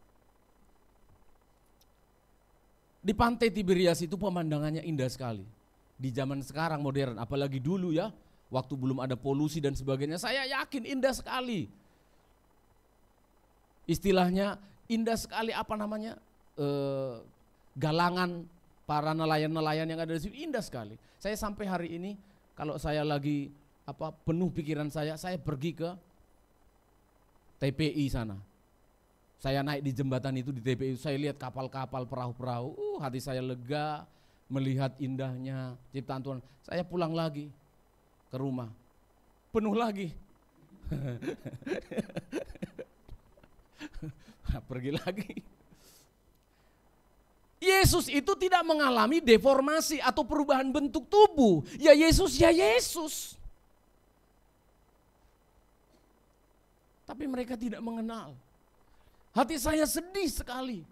Di pantai Tiberias itu pemandangannya indah sekali. Di zaman sekarang modern, apalagi dulu ya, waktu belum ada polusi dan sebagainya, saya yakin indah sekali. Istilahnya indah sekali galangan para nelayan-nelayan yang ada di sini indah sekali. Saya sampai hari ini kalau saya lagi penuh pikiran saya pergi ke TPI sana. Saya naik di jembatan itu di TPI, saya lihat kapal-kapal, perahu-perahu, hati saya lega melihat indahnya ciptaan Tuhan. Saya pulang lagi ke rumah, penuh lagi. Pergi lagi. Yesus itu tidak mengalami deformasi atau perubahan bentuk tubuh. Ya Yesus, ya Yesus. Tapi mereka tidak mengenal. Hati saya sedih sekali.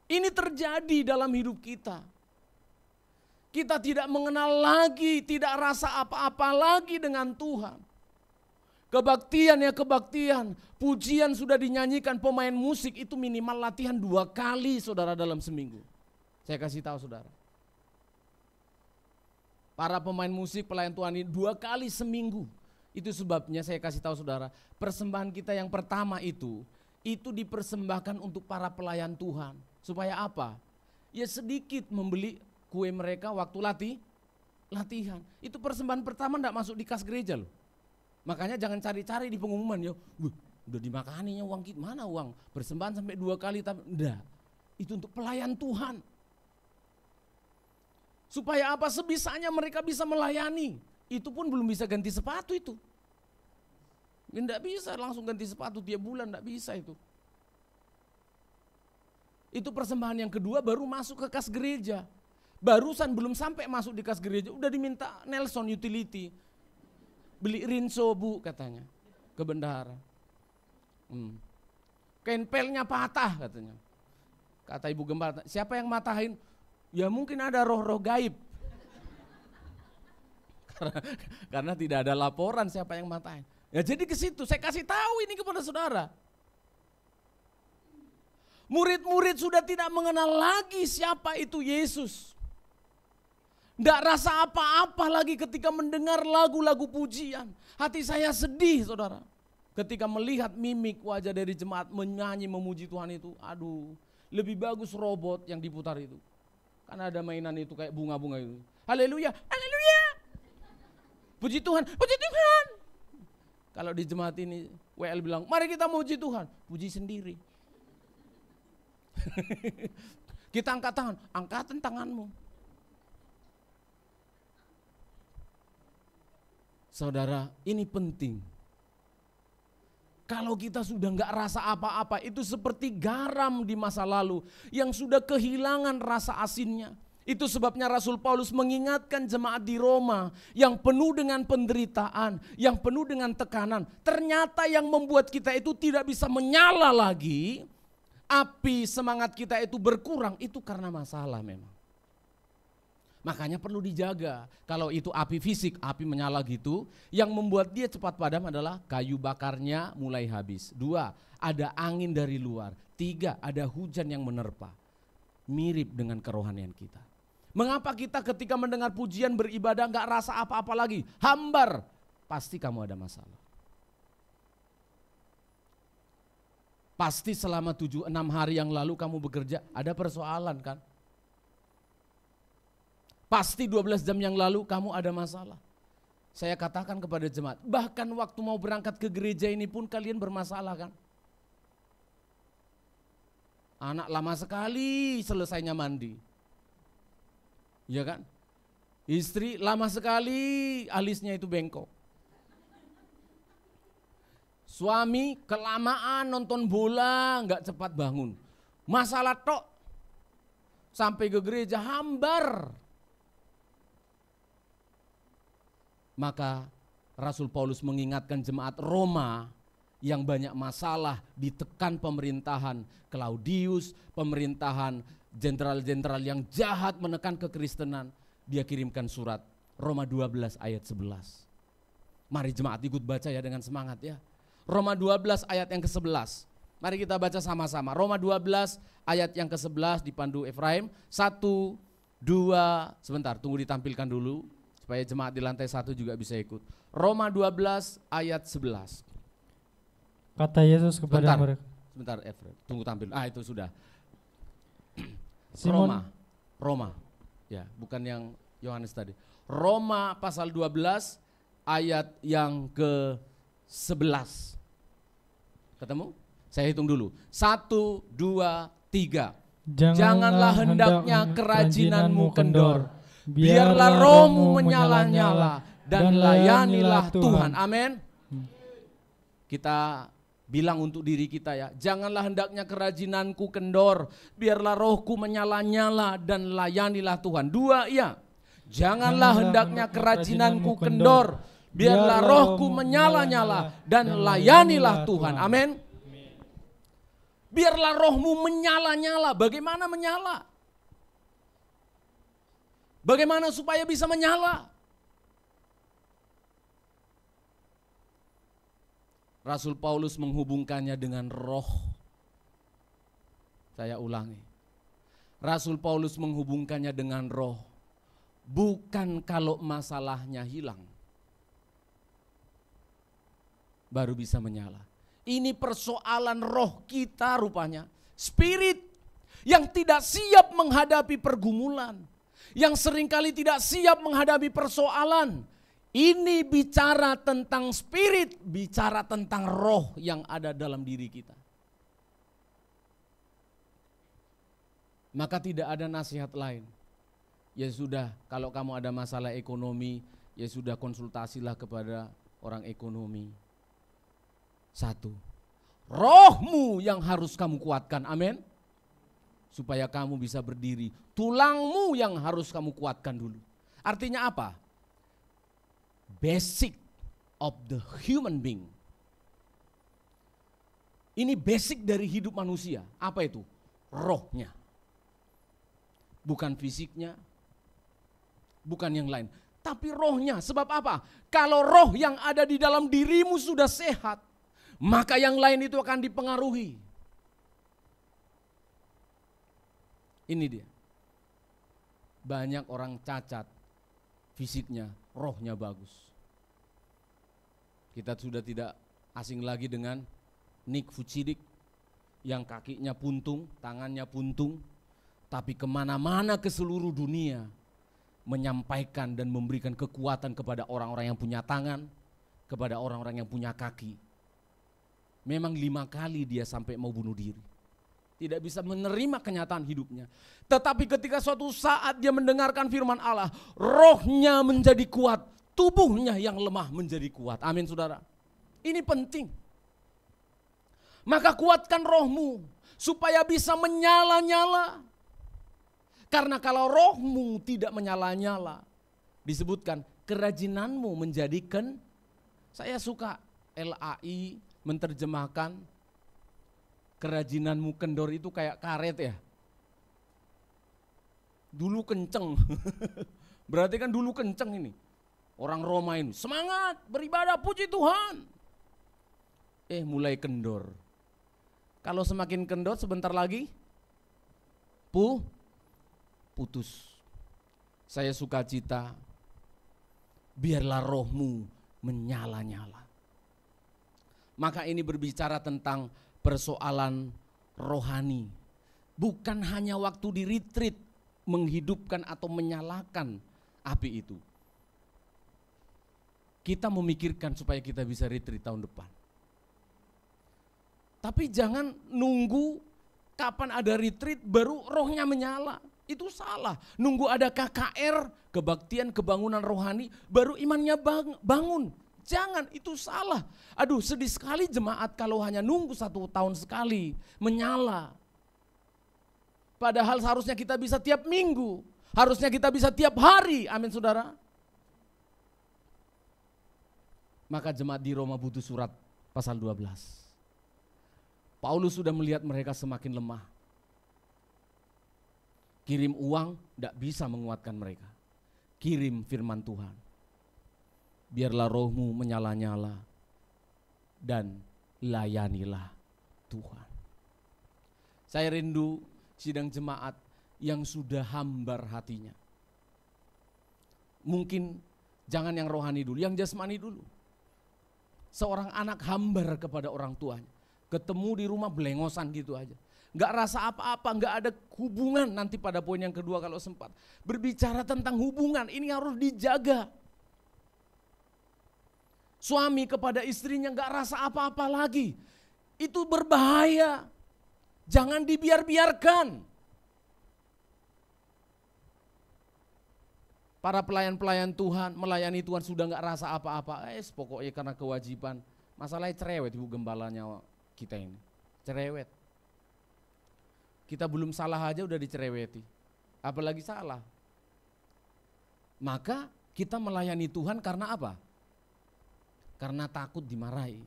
Ini terjadi dalam hidup kita. Kita tidak mengenal lagi, tidak rasa apa-apa lagi dengan Tuhan. Kebaktian ya kebaktian, pujian sudah dinyanyikan, pemain musik itu minimal latihan 2 kali saudara dalam seminggu. Saya kasih tahu saudara. Para pemain musik pelayan Tuhan ini 2 kali seminggu. Itu sebabnya saya kasih tahu saudara, persembahan kita yang pertama itu dipersembahkan untuk para pelayan Tuhan. Supaya apa? Ya sedikit membeli kue mereka waktu latihan. Itu persembahan pertama enggak masuk di kas gereja loh. Makanya jangan cari-cari di pengumuman ya, udah dimakaninya uang kita, mana uang persembahan sampai 2 kali, tapi enggak. Itu untuk pelayan Tuhan. Supaya apa? Sebisanya mereka bisa melayani. Itu pun belum bisa ganti sepatu itu. Enggak bisa langsung ganti sepatu tiap bulan, enggak bisa itu. Itu persembahan yang kedua baru masuk ke kas gereja. Barusan belum sampai masuk di kas gereja, udah diminta Nelson utility. Beli rinso bu katanya ke bendahara. Kain pelnya patah katanya. Kata ibu gembala, siapa yang matahin? Ya mungkin ada roh-roh gaib. Karena tidak ada laporan siapa yang matahin. Ya jadi ke situ saya kasih tahu ini kepada saudara. Murid-murid sudah tidak mengenal lagi siapa itu Yesus. Tidak rasa apa-apa lagi ketika mendengar lagu-lagu pujian. Hati saya sedih saudara. Ketika melihat mimik wajah dari jemaat menyanyi memuji Tuhan itu. Aduh, lebih bagus robot yang diputar itu. Karena ada mainan itu kayak bunga-bunga itu. Haleluya, haleluya. Puji Tuhan, puji Tuhan. Kalau di jemaat ini WL bilang, mari kita muji Tuhan. Puji sendiri. Kita angkat tangan, angkatan tanganmu. Saudara, ini penting. Kalau kita sudah nggak rasa apa-apa, itu seperti garam di masa lalu yang sudah kehilangan rasa asinnya. Itu sebabnya Rasul Paulus mengingatkan jemaat di Roma yang penuh dengan penderitaan, yang penuh dengan tekanan. Ternyata yang membuat kita itu tidak bisa menyala lagi, api semangat kita itu berkurang, itu karena masalah memang. Makanya perlu dijaga. Kalau itu api fisik, api menyala gitu, yang membuat dia cepat padam adalah kayu bakarnya mulai habis. 2, ada angin dari luar. 3, ada hujan yang menerpa. Mirip dengan kerohanian kita. Mengapa kita ketika mendengar pujian beribadah gak rasa apa-apa lagi? Hambar. Pasti kamu ada masalah. Pasti selama 7-6 hari yang lalu kamu bekerja ada persoalan kan? Pasti 12 jam yang lalu kamu ada masalah. Saya katakan kepada jemaat, bahkan waktu mau berangkat ke gereja ini pun kalian bermasalah kan? Anak lama sekali selesainya mandi. Ya kan? Istri lama sekali alisnya itu bengkok. Suami kelamaan nonton bola, nggak cepat bangun. Masalah tok. Sampai ke gereja hambar. Maka Rasul Paulus mengingatkan jemaat Roma yang banyak masalah, ditekan pemerintahan Claudius, pemerintahan jenderal-jenderal yang jahat menekan kekristenan. Dia kirimkan surat Roma 12 ayat 11. Mari jemaat ikut baca ya dengan semangat ya. Roma 12 ayat yang ke-11. Mari kita baca sama-sama. Roma 12 ayat yang ke-11 dipandu Efraim. 1, 2, sebentar tunggu ditampilkan dulu. Supaya jemaat di lantai 1 juga bisa ikut. Roma 12 ayat 11. Kata Yesus kepada mereka. Sebentar Efraim, tunggu tampil. Itu sudah. Simon, Roma. Ya, bukan yang Yohanes tadi. Roma pasal 12 ayat yang ke-11. Ketemu? Saya hitung dulu. 1, 2, 3. Janganlah hendaknya kerajinanmu kendor. Biarlah rohmu menyala-nyala dan layanilah Tuhan. Amin. Kita bilang untuk diri kita ya, janganlah hendaknya kerajinanku kendor, biarlah rohku menyala-nyala dan layanilah Tuhan. 2 ya. Janganlah hendaknya kerajinanku kendor, biarlah rohku menyala-nyala dan layanilah Tuhan. Amin. Biarlah rohmu menyala-nyala. Bagaimana menyala? Bagaimana supaya bisa menyala? Rasul Paulus menghubungkannya dengan roh. Saya ulangi. Rasul Paulus menghubungkannya dengan roh. Bukan kalau masalahnya hilang baru bisa menyala. Ini persoalan roh kita rupanya. Spirit yang tidak siap menghadapi pergumulan. Yang seringkali tidak siap menghadapi persoalan. Ini bicara tentang spirit, bicara tentang roh yang ada dalam diri kita. Maka tidak ada nasihat lain. Ya sudah, kalau kamu ada masalah ekonomi, ya sudah konsultasilah kepada orang ekonomi. 1, rohmu yang harus kamu kuatkan, amin. Supaya kamu bisa berdiri. Tulangmu yang harus kamu kuatkan dulu. Artinya apa? Basic of the human being. Ini basic dari hidup manusia. Apa itu? Rohnya. Bukan fisiknya, bukan yang lain. Tapi rohnya, sebab apa? Kalau roh yang ada di dalam dirimu sudah sehat, maka yang lain itu akan dipengaruhi. Ini dia. Banyak orang cacat, fisiknya, rohnya bagus. Kita sudah tidak asing lagi dengan Nick Vujicic yang kakinya puntung, tangannya puntung, tapi kemana-mana ke seluruh dunia menyampaikan dan memberikan kekuatan kepada orang-orang yang punya tangan, kepada orang-orang yang punya kaki. Memang 5 kali dia sampai mau bunuh diri. Tidak bisa menerima kenyataan hidupnya. Tetapi ketika suatu saat dia mendengarkan firman Allah, rohnya menjadi kuat, tubuhnya yang lemah menjadi kuat. Amin saudara. Ini penting. Maka kuatkan rohmu supaya bisa menyala-nyala. Karena kalau rohmu tidak menyala-nyala, disebutkan kerajinanmu menjadikan, saya suka LAI menerjemahkan kerajinanmu kendor itu kayak karet ya. Dulu kenceng. Berarti kan dulu kenceng ini. Orang Roma ini semangat beribadah puji Tuhan. Mulai kendor. Kalau semakin kendor sebentar lagi putus. saya sukacita, biarlah rohmu menyala-nyala. Maka ini berbicara tentang persoalan rohani. Bukan hanya waktu di retreat menghidupkan atau menyalakan api itu. Kita memikirkan supaya kita bisa retreat tahun depan. Tapi jangan nunggu kapan ada retreat baru rohnya menyala. Itu salah. Nunggu ada KKR, kebaktian kebangunan rohani, baru imannya bangun. Jangan, itu salah. Aduh, sedih sekali jemaat kalau hanya nunggu 1 tahun sekali menyala. Padahal seharusnya kita bisa tiap minggu, harusnya kita bisa tiap hari. Amin saudara. Maka jemaat di Roma butuh surat pasal 12. Paulus sudah melihat mereka semakin lemah. Kirim uang tidak bisa menguatkan mereka. Kirim firman Tuhan. Biarlah rohmu menyala-nyala dan layanilah Tuhan. Saya rindu sidang jemaat yang sudah hambar hatinya. Mungkin jangan yang rohani dulu, yang jasmani dulu. Seorang anak hambar kepada orang tuanya. Ketemu di rumah belengosan gitu aja. Gak rasa apa-apa, gak ada hubungan. Nanti pada poin yang kedua kalau sempat. Berbicara tentang hubungan, ini harus dijaga. Suami kepada istrinya gak rasa apa-apa lagi. Itu berbahaya. Jangan dibiar-biarkan. Para pelayan-pelayan Tuhan, melayani Tuhan sudah gak rasa apa-apa. Pokoknya karena kewajiban. Masalahnya cerewet ibu gembalanya kita ini. Cerewet. Kita belum salah aja udah dicereweti. Apalagi salah. Maka kita melayani Tuhan karena apa? Karena takut dimarahi.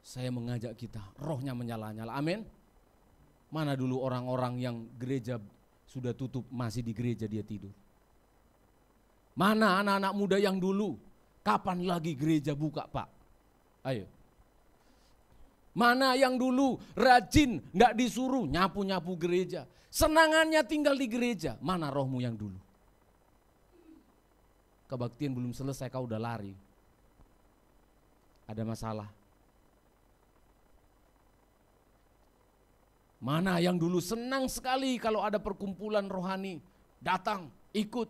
Saya mengajak kita, rohnya menyala-nyala. Amin. Mana dulu orang-orang yang gereja sudah tutup, masih di gereja dia tidur. Mana anak-anak muda yang dulu, kapan lagi gereja buka Pak? Ayo. Mana yang dulu rajin, gak disuruh nyapu-nyapu gereja. Senangannya tinggal di gereja. Mana rohmu yang dulu? Kebaktian belum selesai kau udah lari. Ada masalah. Mana yang dulu senang sekali kalau ada perkumpulan rohani, datang, ikut.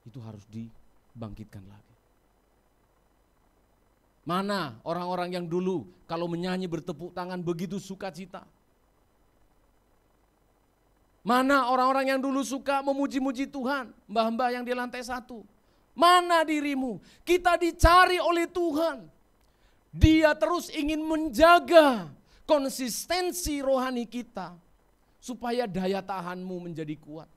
Itu harus dibangkitkan lagi. Mana orang-orang yang dulu kalau menyanyi bertepuk tangan begitu sukacita. Mana orang-orang yang dulu suka memuji-muji Tuhan, mbah-mbah yang di lantai 1. Mana dirimu? Kita dicari oleh Tuhan. Dia terus ingin menjaga konsistensi rohani kita supaya daya tahanmu menjadi kuat.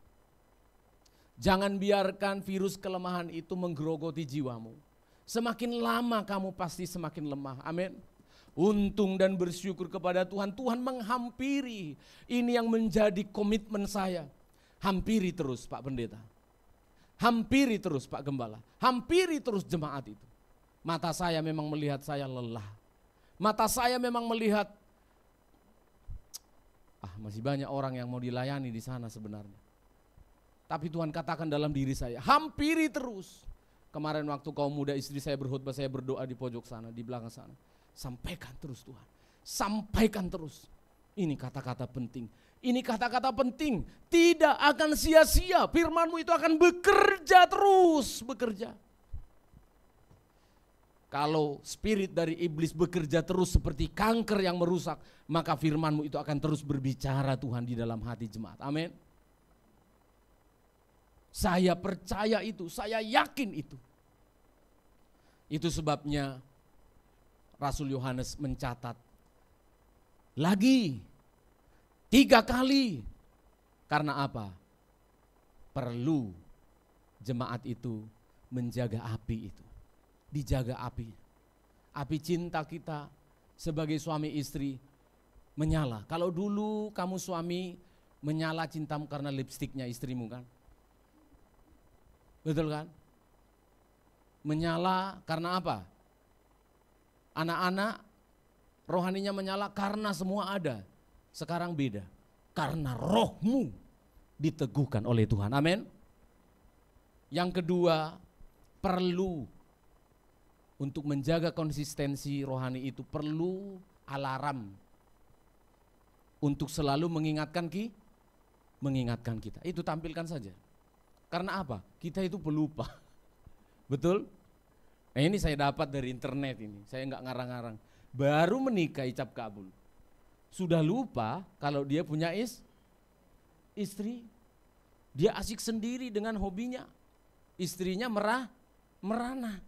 Jangan biarkan virus kelemahan itu menggerogoti jiwamu. Semakin lama kamu pasti semakin lemah. Amin. Untung dan bersyukur kepada Tuhan. Tuhan menghampiri. Ini yang menjadi komitmen saya. Hampiri terus Pak Pendeta. Hampiri terus Pak Gembala. Hampiri terus jemaat itu. Mata saya memang melihat saya lelah. Mata saya memang melihat masih banyak orang yang mau dilayani di sana sebenarnya. Tapi Tuhan katakan dalam diri saya, hampiri terus. Kemarin waktu kaum muda istri saya berkhotbah, saya berdoa di pojok sana, di belakang sana. Sampaikan terus Tuhan. Sampaikan terus. Ini kata-kata penting. Ini kata-kata penting. Tidak akan sia-sia. Firman-Mu itu akan bekerja terus. Bekerja. Kalau spirit dari iblis bekerja terus seperti kanker yang merusak, maka firman-Mu itu akan terus berbicara Tuhan di dalam hati jemaat. Amin. Saya percaya itu, saya yakin itu. Itu sebabnya Rasul Yohanes mencatat lagi 3 kali. Karena apa? Perlu jemaat itu menjaga api itu. Dijaga api. Api cinta kita sebagai suami istri menyala. Kalau dulu kamu suami menyala cintamu karena lipstiknya istrimu kan? Betul kan? Menyala karena apa? Anak-anak rohaninya menyala karena semua ada. Sekarang beda. karena rohmu diteguhkan oleh Tuhan. Amin. Yang kedua, perlu untuk menjaga konsistensi rohani itu perlu alarm untuk selalu mengingatkan kita. Itu tampilkan saja. Karena apa? Kita itu pelupa. Betul? Nah, ini saya dapat dari internet ini. Saya enggak ngarang-ngarang. Baru menikah icap kabul. Sudah lupa kalau dia punya istri. Dia asik sendiri dengan hobinya. Istrinya merana.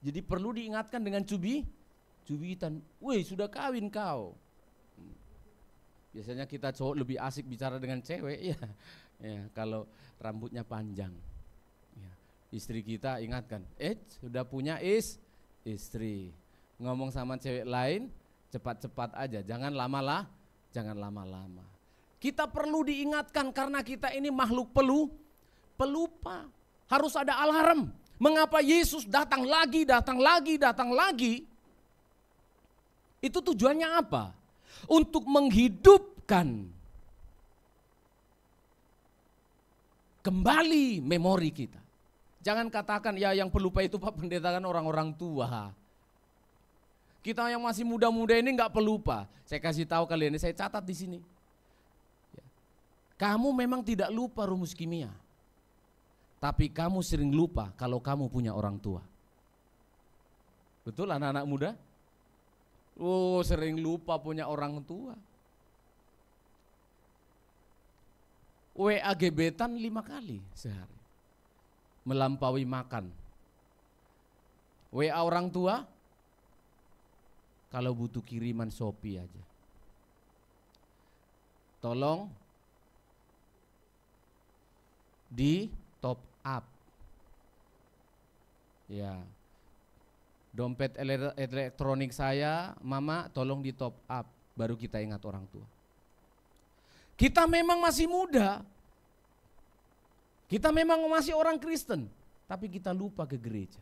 Jadi perlu diingatkan dengan cubitan. Woi, sudah kawin kau. Biasanya kita cowok lebih asik bicara dengan cewek ya. Ya, kalau rambutnya panjang. Ya. Istri kita ingatkan, sudah punya istri. Ngomong sama cewek lain cepat-cepat aja, jangan lama-lama. Kita perlu diingatkan karena kita ini makhluk pelupa. Harus ada alarm. Mengapa Yesus datang lagi? Itu tujuannya apa? Untuk menghidupkan kembali memori kita. Jangan katakan ya yang pelupa itu Pak Pendeta kan orang-orang tua. Kita yang masih muda-muda ini enggak pelupa. Saya kasih tahu kalian, saya catat di sini. Kamu memang tidak lupa rumus kimia. Tapi kamu sering lupa kalau kamu punya orang tua. Betul anak-anak muda? Oh, sering lupa punya orang tua. WA gebetan 5 kali sehari. Melampaui makan. WA orang tua kalau butuh kiriman Shopee aja. Tolong di top up. Ya. Dompet elektronik saya, Mama tolong di top up, baru kita ingat orang tua. Kita memang masih muda. Kita memang masih orang Kristen, tapi kita lupa ke gereja.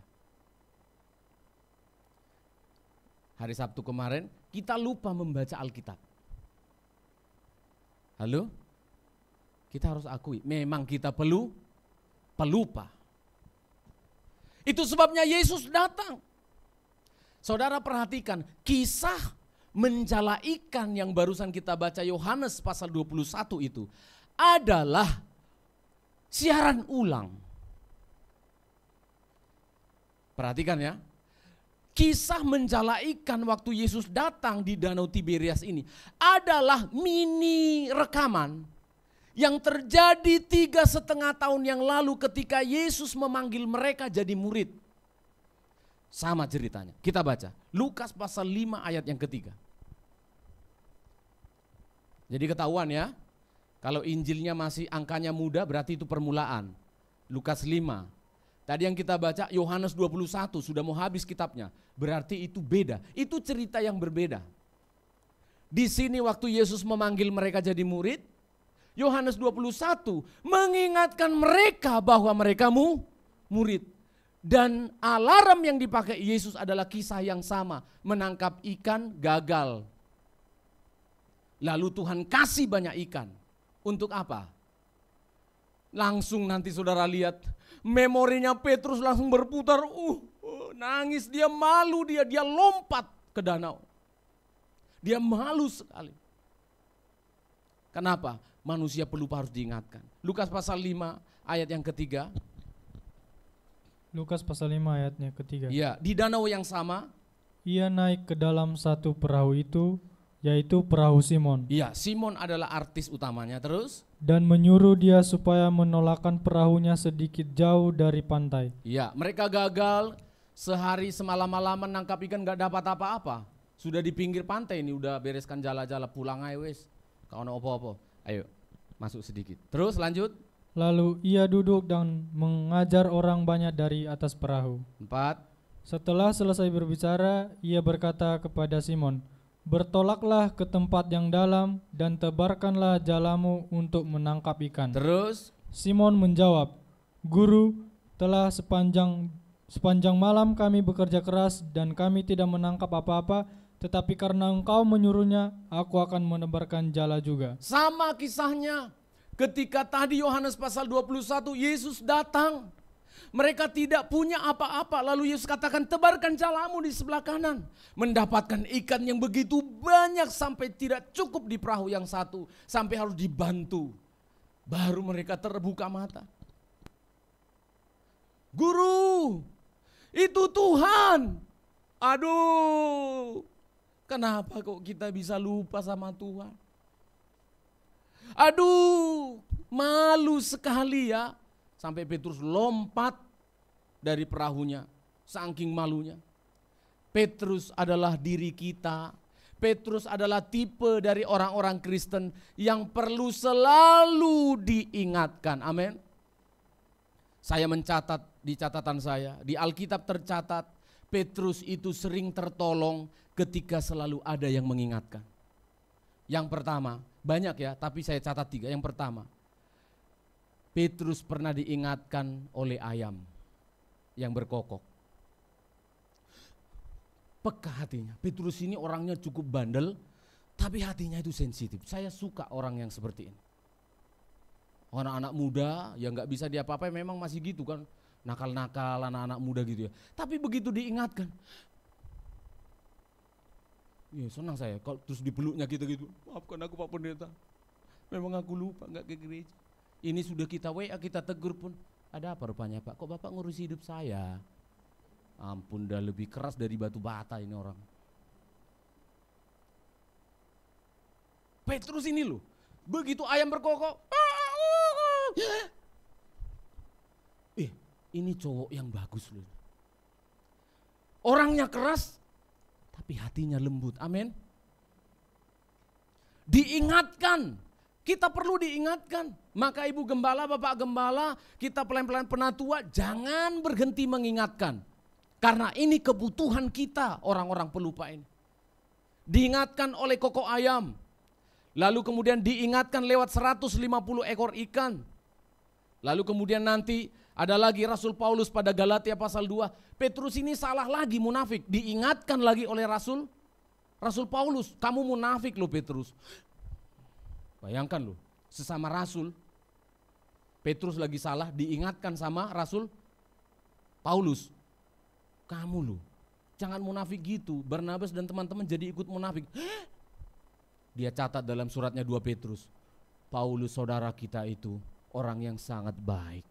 Hari Sabtu kemarin kita lupa membaca Alkitab. Halo? Kita harus akui, memang kita pelupa. Itu sebabnya Yesus datang. Saudara perhatikan, kisah menjala ikan yang barusan kita baca Yohanes pasal 21 itu adalah siaran ulang. Perhatikan ya. Kisah menjala ikan waktu Yesus datang di Danau Tiberias ini adalah mini rekaman yang terjadi 3,5 tahun yang lalu ketika Yesus memanggil mereka jadi murid. Sama ceritanya. Kita baca Lukas pasal 5 ayat yang ketiga. Jadi ketahuan ya, kalau Injilnya masih angkanya muda berarti itu permulaan. Lukas 5. Tadi yang kita baca Yohanes 21 sudah mau habis kitabnya. Berarti itu beda. Itu cerita yang berbeda. Di sini waktu Yesus memanggil mereka jadi murid, Yohanes 21 mengingatkan mereka bahwa mereka murid. Dan alarm yang dipakai Yesus adalah kisah yang sama. Menangkap ikan gagal. Lalu Tuhan kasih banyak ikan. Untuk apa? Langsung nanti saudara lihat memorinya Petrus langsung berputar. Nangis, dia malu, dia lompat ke danau. Dia malu sekali. Kenapa? Manusia pelupa harus diingatkan. Lukas pasal 5 ayat yang ketiga. Lukas pasal 5 ayatnya ketiga. Ya, di danau yang sama. Ia naik ke dalam satu perahu itu, yaitu perahu Simon. Iya, Simon adalah artis utamanya. Terus? Dan menyuruh dia supaya menolakkan perahunya sedikit jauh dari pantai. Iya, mereka gagal sehari semalam-malaman nangkap ikan gak dapat apa-apa. Sudah di pinggir pantai ini, udah bereskan jala-jala, pulang aja wes. Kawan opo-opo. Ayo, masuk sedikit. Terus lanjut. Lalu ia duduk dan mengajar orang banyak dari atas perahu. 4. Setelah selesai berbicara, ia berkata kepada Simon, "Bertolaklah ke tempat yang dalam dan tebarkanlah jalamu untuk menangkap ikan." Terus Simon menjawab, "Guru, telah sepanjang malam kami bekerja keras dan kami tidak menangkap apa-apa, tetapi karena engkau menyuruhnya, aku akan menebarkan jala juga. Sama kisahnya ketika tadi Yohanes pasal 21 Yesus datang. Mereka tidak punya apa-apa, lalu Yesus katakan tebarkan jalamu di sebelah kanan. Mendapatkan ikan yang begitu banyak sampai tidak cukup di perahu yang satu, sampai harus dibantu. Baru mereka terbuka mata. Guru, itu Tuhan. Aduh, kenapa kok kita bisa lupa sama Tuhan? Aduh, malu sekali ya. Sampai Petrus lompat dari perahunya, saking malunya. Petrus adalah diri kita. Petrus adalah tipe dari orang-orang Kristen yang perlu selalu diingatkan. Amin. Saya mencatat di catatan saya, di Alkitab tercatat, Petrus itu sering tertolong ketika selalu ada yang mengingatkan. Yang pertama, banyak ya, tapi saya catat 3. Yang pertama, Petrus pernah diingatkan oleh ayam yang berkokok. Peka hatinya. Petrus ini orangnya cukup bandel, tapi hatinya itu sensitif. Saya suka orang yang seperti ini. Anak-anak muda yang gak bisa diapa-apain memang masih gitu kan. Nakal-nakal anak-anak muda gitu ya. Tapi begitu diingatkan, ya senang saya kalau terus dipeluknya gitu-gitu. Maafkan aku Pak Pendeta, memang aku lupa gak ke gereja. Ini sudah kita WA, kita tegur pun, ada apa rupanya Pak? Kok Bapak ngurusi hidup saya? Ampun, dah lebih keras dari batu bata ini orang. Petrus ini loh, begitu ayam berkokok, ini cowok yang bagus loh. Orangnya keras, tapi hatinya lembut, amin. Diingatkan, kita perlu diingatkan. Maka Ibu Gembala, Bapak Gembala, kita pelan-pelan penatua, jangan berhenti mengingatkan. Karena ini kebutuhan kita orang-orang pelupa ini. Diingatkan oleh kokok ayam. Lalu kemudian diingatkan lewat 150 ekor ikan. Lalu kemudian nanti ada lagi Rasul Paulus pada Galatia pasal 2. Petrus ini salah lagi, munafik. Diingatkan lagi oleh Rasul Paulus. Kamu munafik loh Petrus. Bayangkan loh, sesama Rasul. Petrus lagi salah, diingatkan sama Rasul Paulus. Kamu loh, jangan munafik gitu. Barnabas dan teman-teman jadi ikut munafik. Dia catat dalam suratnya 2 Petrus. Paulus saudara kita itu orang yang sangat baik.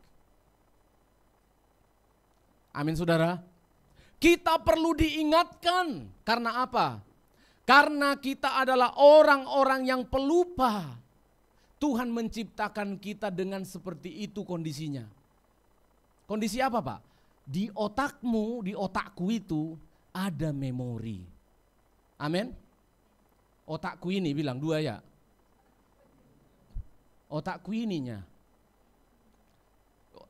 Amin saudara. Kita perlu diingatkan. Karena apa? Karena kita adalah orang-orang yang pelupa. Tuhan menciptakan kita dengan seperti itu kondisinya. Kondisi apa Pak? Di otakmu, di otakku itu ada memori. Amin. Otakku ini bilang 2 ya. Otakku ininya.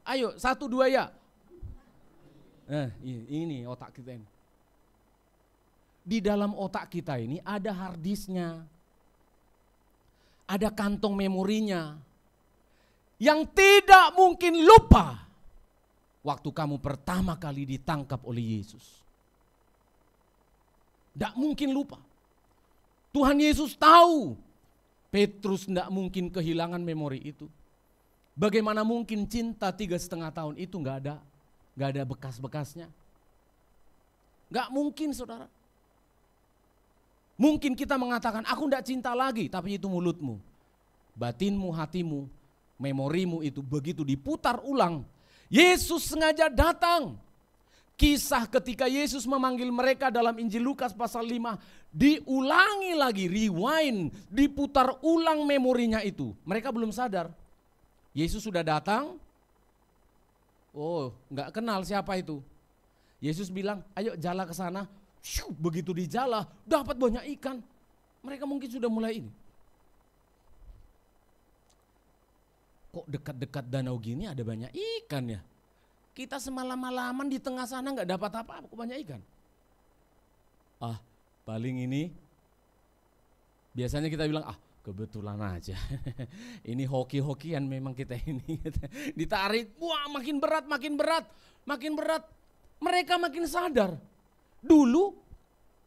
Ayo 1, 2 ya. Ini otak kita ini. Di dalam otak kita ini ada hard disknya. Ada kantong memorinya. Yang tidak mungkin lupa. Waktu kamu pertama kali ditangkap oleh Yesus. Tidak mungkin lupa. Tuhan Yesus tahu. Petrus tidak mungkin kehilangan memori itu. Bagaimana mungkin cinta 3,5 tahun itu gak ada bekas-bekasnya. Gak mungkin saudara. Mungkin kita mengatakan aku tidak cinta lagi, tapi itu mulutmu. Batinmu, hatimu, memorimu itu begitu diputar ulang. Yesus sengaja datang. Kisah ketika Yesus memanggil mereka dalam Injil Lukas pasal 5. Diulangi lagi, rewind, diputar ulang memorinya itu. Mereka belum sadar. Yesus sudah datang. Oh, gak kenal siapa itu. Yesus bilang, ayo jala ke sana. Begitu di jala, dapat banyak ikan. Mereka mungkin sudah mulai ini. Kok dekat-dekat danau gini ada banyak ikan ya? Kita semalam-malaman di tengah sana gak dapat apa-apa, kok banyak ikan? Paling ini, biasanya kita bilang, kebetulan aja. Ini hoki-hokian memang kita ini. Ditarik, wah makin berat, makin berat, makin berat. Mereka makin sadar. Dulu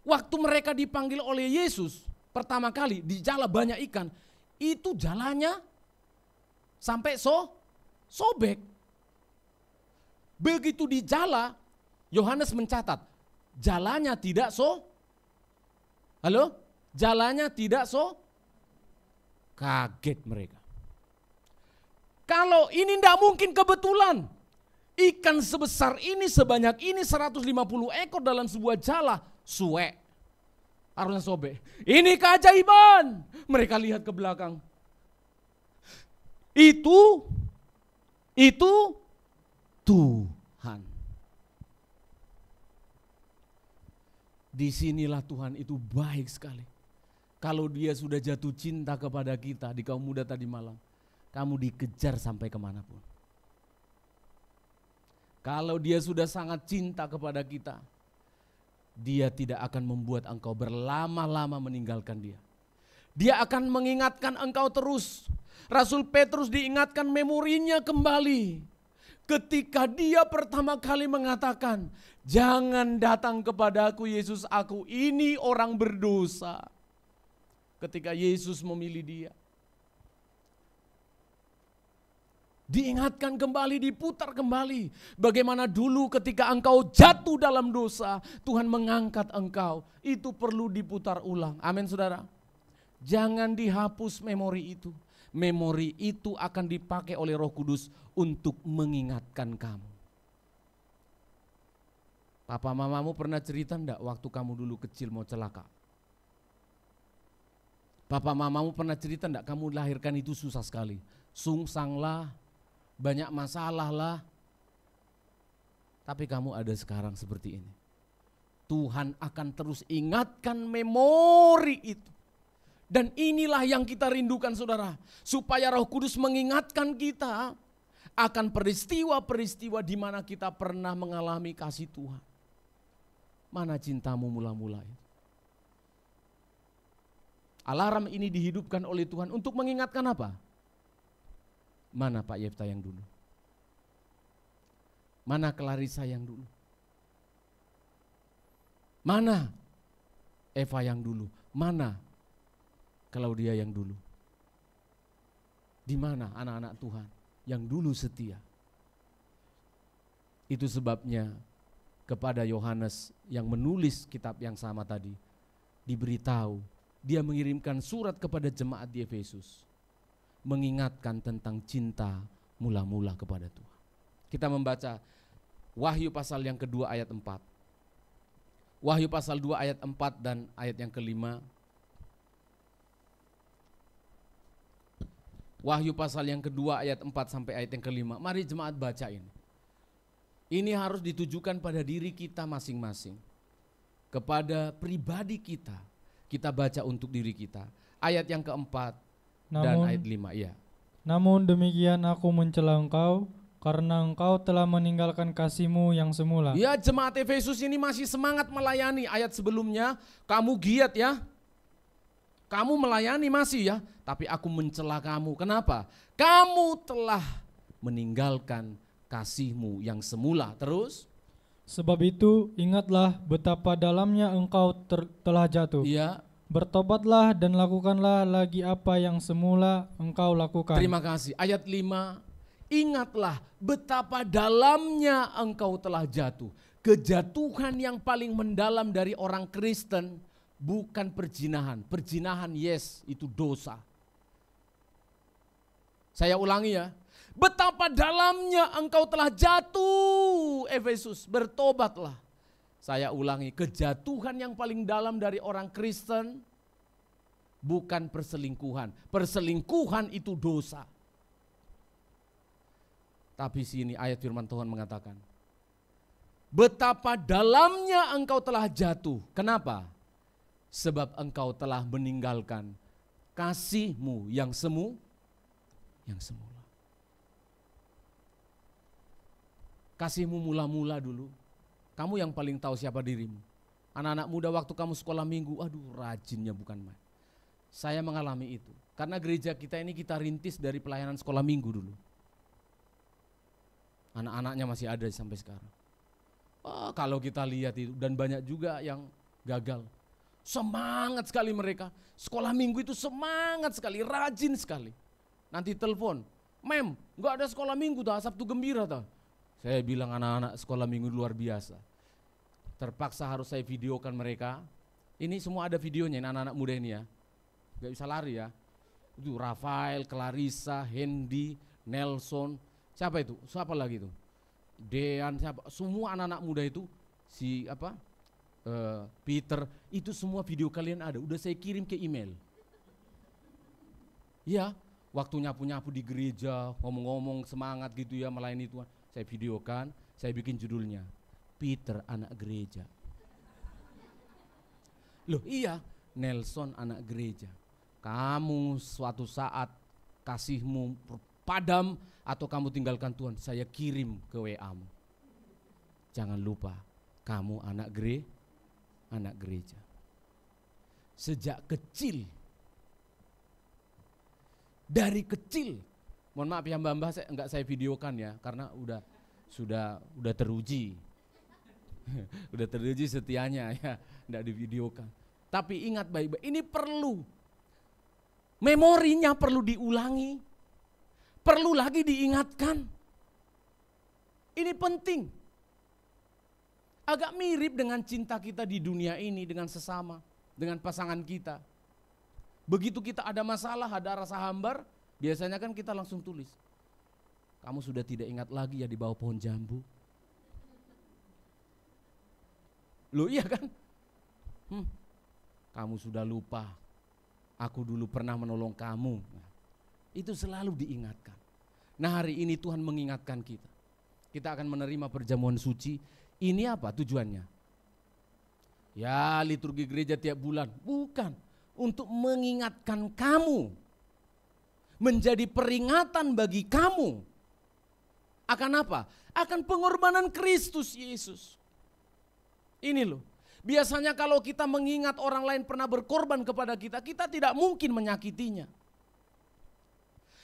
Waktu mereka dipanggil oleh Yesus pertama kali di jala banyak ikan, itu jalannya sampai sobek. Begitu di jala, Yohanes mencatat, jalannya tidak jalannya tidak kaget mereka. Kalau ini tidak mungkin kebetulan, ikan sebesar ini, sebanyak ini, 150 ekor dalam sebuah jala, suek. Harusnya sobek. Ini keajaiban. Mereka lihat ke belakang. Itu Tuhan. Disinilah Tuhan itu baik sekali. Kalau dia sudah jatuh cinta kepada kita di kaum muda tadi malam, kamu dikejar sampai kemanapun. Kalau dia sudah sangat cinta kepada kita, dia tidak akan membuat engkau berlama-lama meninggalkan dia. Dia akan mengingatkan engkau terus. Rasul Petrus diingatkan memorinya kembali. Ketika dia pertama kali mengatakan, jangan datang kepadaku Yesus, aku ini orang berdosa. Ketika Yesus memilih dia. Diingatkan kembali, diputar kembali. Bagaimana dulu ketika engkau jatuh dalam dosa, Tuhan mengangkat engkau. Itu perlu diputar ulang. Amin saudara. Jangan dihapus memori itu. Memori itu akan dipakai oleh Roh Kudus untuk mengingatkan kamu. Papa mamamu pernah cerita enggak waktu kamu dulu kecil mau celaka? Papa mamamu pernah cerita enggak kamu lahirkan itu susah sekali? Sungsang lah, banyak masalah lah. Tapi kamu ada sekarang seperti ini. Tuhan akan terus ingatkan memori itu. Dan inilah yang kita rindukan saudara. Supaya Roh Kudus mengingatkan kita akan peristiwa-peristiwa di mana kita pernah mengalami kasih Tuhan. Mana cintamu mula-mula itu? Alarm ini dihidupkan oleh Tuhan untuk mengingatkan apa? Mana Pak Yefta yang dulu? Mana Clarissa yang dulu? Mana Eva yang dulu? Mana Claudia yang dulu? Di mana anak-anak Tuhan yang dulu setia? Itu sebabnya kepada Yohanes yang menulis kitab yang sama tadi diberitahu, dia mengirimkan surat kepada jemaat di Efesus mengingatkan tentang cinta mula-mula kepada Tuhan. Kita membaca Wahyu pasal yang kedua ayat 4. Wahyu pasal 2 ayat 4 dan ayat yang kelima. Wahyu pasal yang kedua ayat 4 sampai ayat yang kelima. Mari jemaat baca ini. Ini harus ditujukan pada diri kita masing-masing. Kepada pribadi kita. Kita baca untuk diri kita. Ayat yang keempat dan ayat 5. Ya. Namun demikian aku mencela engkau, karena engkau telah meninggalkan kasihmu yang semula. Ya, jemaat Efesus ini masih semangat melayani. Ayat sebelumnya, kamu giat ya. Kamu melayani masih ya, tapi aku mencela kamu. Kenapa? Kamu telah meninggalkan kasihmu yang semula. Terus? Sebab itu ingatlah betapa dalamnya engkau telah jatuh. Iya. Bertobatlah dan lakukanlah lagi apa yang semula engkau lakukan. Terima kasih. Ayat 5. Ingatlah betapa dalamnya engkau telah jatuh. Kejatuhan yang paling mendalam dari orang Kristen bukan perzinahan. Perzinahan yes, itu dosa. Saya ulangi ya. Betapa dalamnya engkau telah jatuh, Efesus, bertobatlah. Saya ulangi, kejatuhan yang paling dalam dari orang Kristen bukan perselingkuhan. Perselingkuhan itu dosa. Tapi sini ayat firman Tuhan mengatakan, betapa dalamnya engkau telah jatuh. Kenapa? Sebab engkau telah meninggalkan kasihmu yang semula. Kasihmu mula-mula dulu. Kamu yang paling tahu siapa dirimu. Anak-anak muda waktu kamu sekolah minggu, aduh rajinnya bukan main. Saya mengalami itu. Karena gereja kita ini kita rintis dari pelayanan sekolah minggu dulu. Anak-anaknya masih ada sampai sekarang. Oh, kalau kita lihat itu, dan banyak juga yang gagal. Semangat sekali mereka. Sekolah minggu itu semangat sekali, rajin sekali. Nanti telepon, "Mem, nggak ada sekolah minggu dah, Sabtu gembira dah." Saya bilang anak-anak sekolah minggu luar biasa. Terpaksa harus saya videokan mereka. Ini semua ada videonya, ini anak-anak muda ini ya. Gak bisa lari ya. Itu Rafael, Clarissa, Hendy, Nelson. Siapa itu? Siapa lagi itu? Dean, siapa? Semua anak-anak muda itu. Peter, itu semua video kalian ada. Udah saya kirim ke email. Ya, waktu nyapu-nyapu di gereja, ngomong-ngomong semangat gitu ya melayani Tuhan. Saya videokan, saya bikin judulnya, Peter anak gereja. Loh iya, Nelson anak gereja. Kamu suatu saat kasihmu padam atau kamu tinggalkan Tuhan, saya kirim ke WA-mu. Jangan lupa, kamu anak gereja. Sejak kecil, dari kecil, mohon maaf ya mbak-mbak, enggak saya videokan ya, karena sudah teruji. Udah teruji setianya ya, enggak divideokan. Tapi ingat baik-baik, ini perlu. Memorinya perlu diulangi. Perlu lagi diingatkan. Ini penting. Agak mirip dengan cinta kita di dunia ini dengan sesama, dengan pasangan kita. Begitu kita ada masalah, ada rasa hambar, biasanya kan kita langsung tulis. Kamu sudah tidak ingat lagi ya di bawah pohon jambu? Loh iya kan? Kamu sudah lupa, aku dulu pernah menolong kamu. Nah, itu selalu diingatkan. Nah hari ini Tuhan mengingatkan kita. Kita akan menerima perjamuan suci. Ini apa tujuannya? Ya liturgi gereja tiap bulan. Bukan, untuk mengingatkan kamu. Menjadi peringatan bagi kamu. Akan apa? Akan pengorbanan Kristus Yesus. Ini loh. Biasanya kalau kita mengingat orang lain pernah berkorban kepada kita, kita tidak mungkin menyakitinya.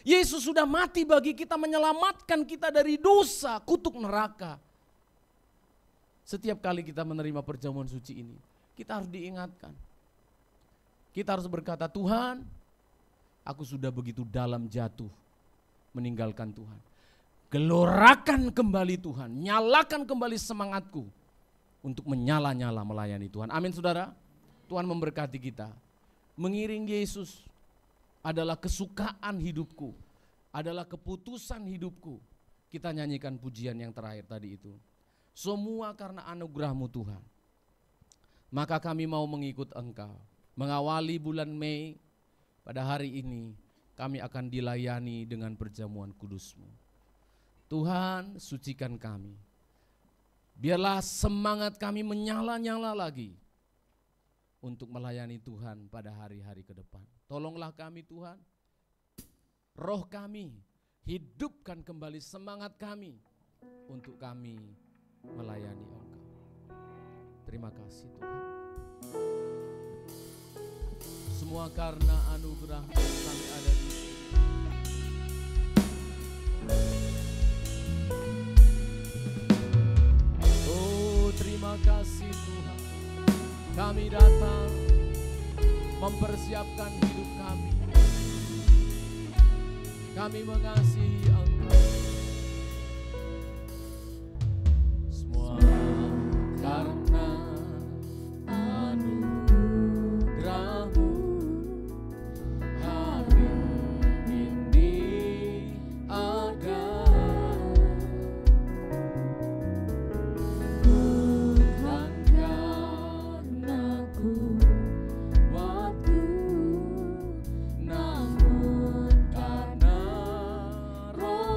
Yesus sudah mati bagi kita, menyelamatkan kita dari dosa, kutuk neraka. Setiap kali kita menerima perjamuan suci ini, kita harus diingatkan. Kita harus berkata, Tuhan, aku sudah begitu dalam jatuh, meninggalkan Tuhan. Gelorakan kembali Tuhan, nyalakan kembali semangatku untuk menyala-nyala melayani Tuhan. Amin saudara. Tuhan memberkati kita. Mengiring Yesus adalah kesukaan hidupku, adalah keputusan hidupku. Kita nyanyikan pujian yang terakhir tadi itu. Semua karena anugerah-Mu Tuhan. Maka kami mau mengikut Engkau. Mengawali bulan Mei, pada hari ini kami akan dilayani dengan perjamuan kudus-Mu. Tuhan, sucikan kami. Biarlah semangat kami menyala-nyala lagi untuk melayani Tuhan pada hari-hari ke depan. Tolonglah kami Tuhan, roh kami, hidupkan kembali semangat kami untuk kami melayani Engkau. Terima kasih Tuhan. Semua karena anugerah kami ada di sini. Oh terima kasih Tuhan. Kami datang mempersiapkan hidup kami. Kami mengasihi Engkau. Semua karena anugerah-Mu hari ini ada. Bukan karena kuatku, namun karena Roh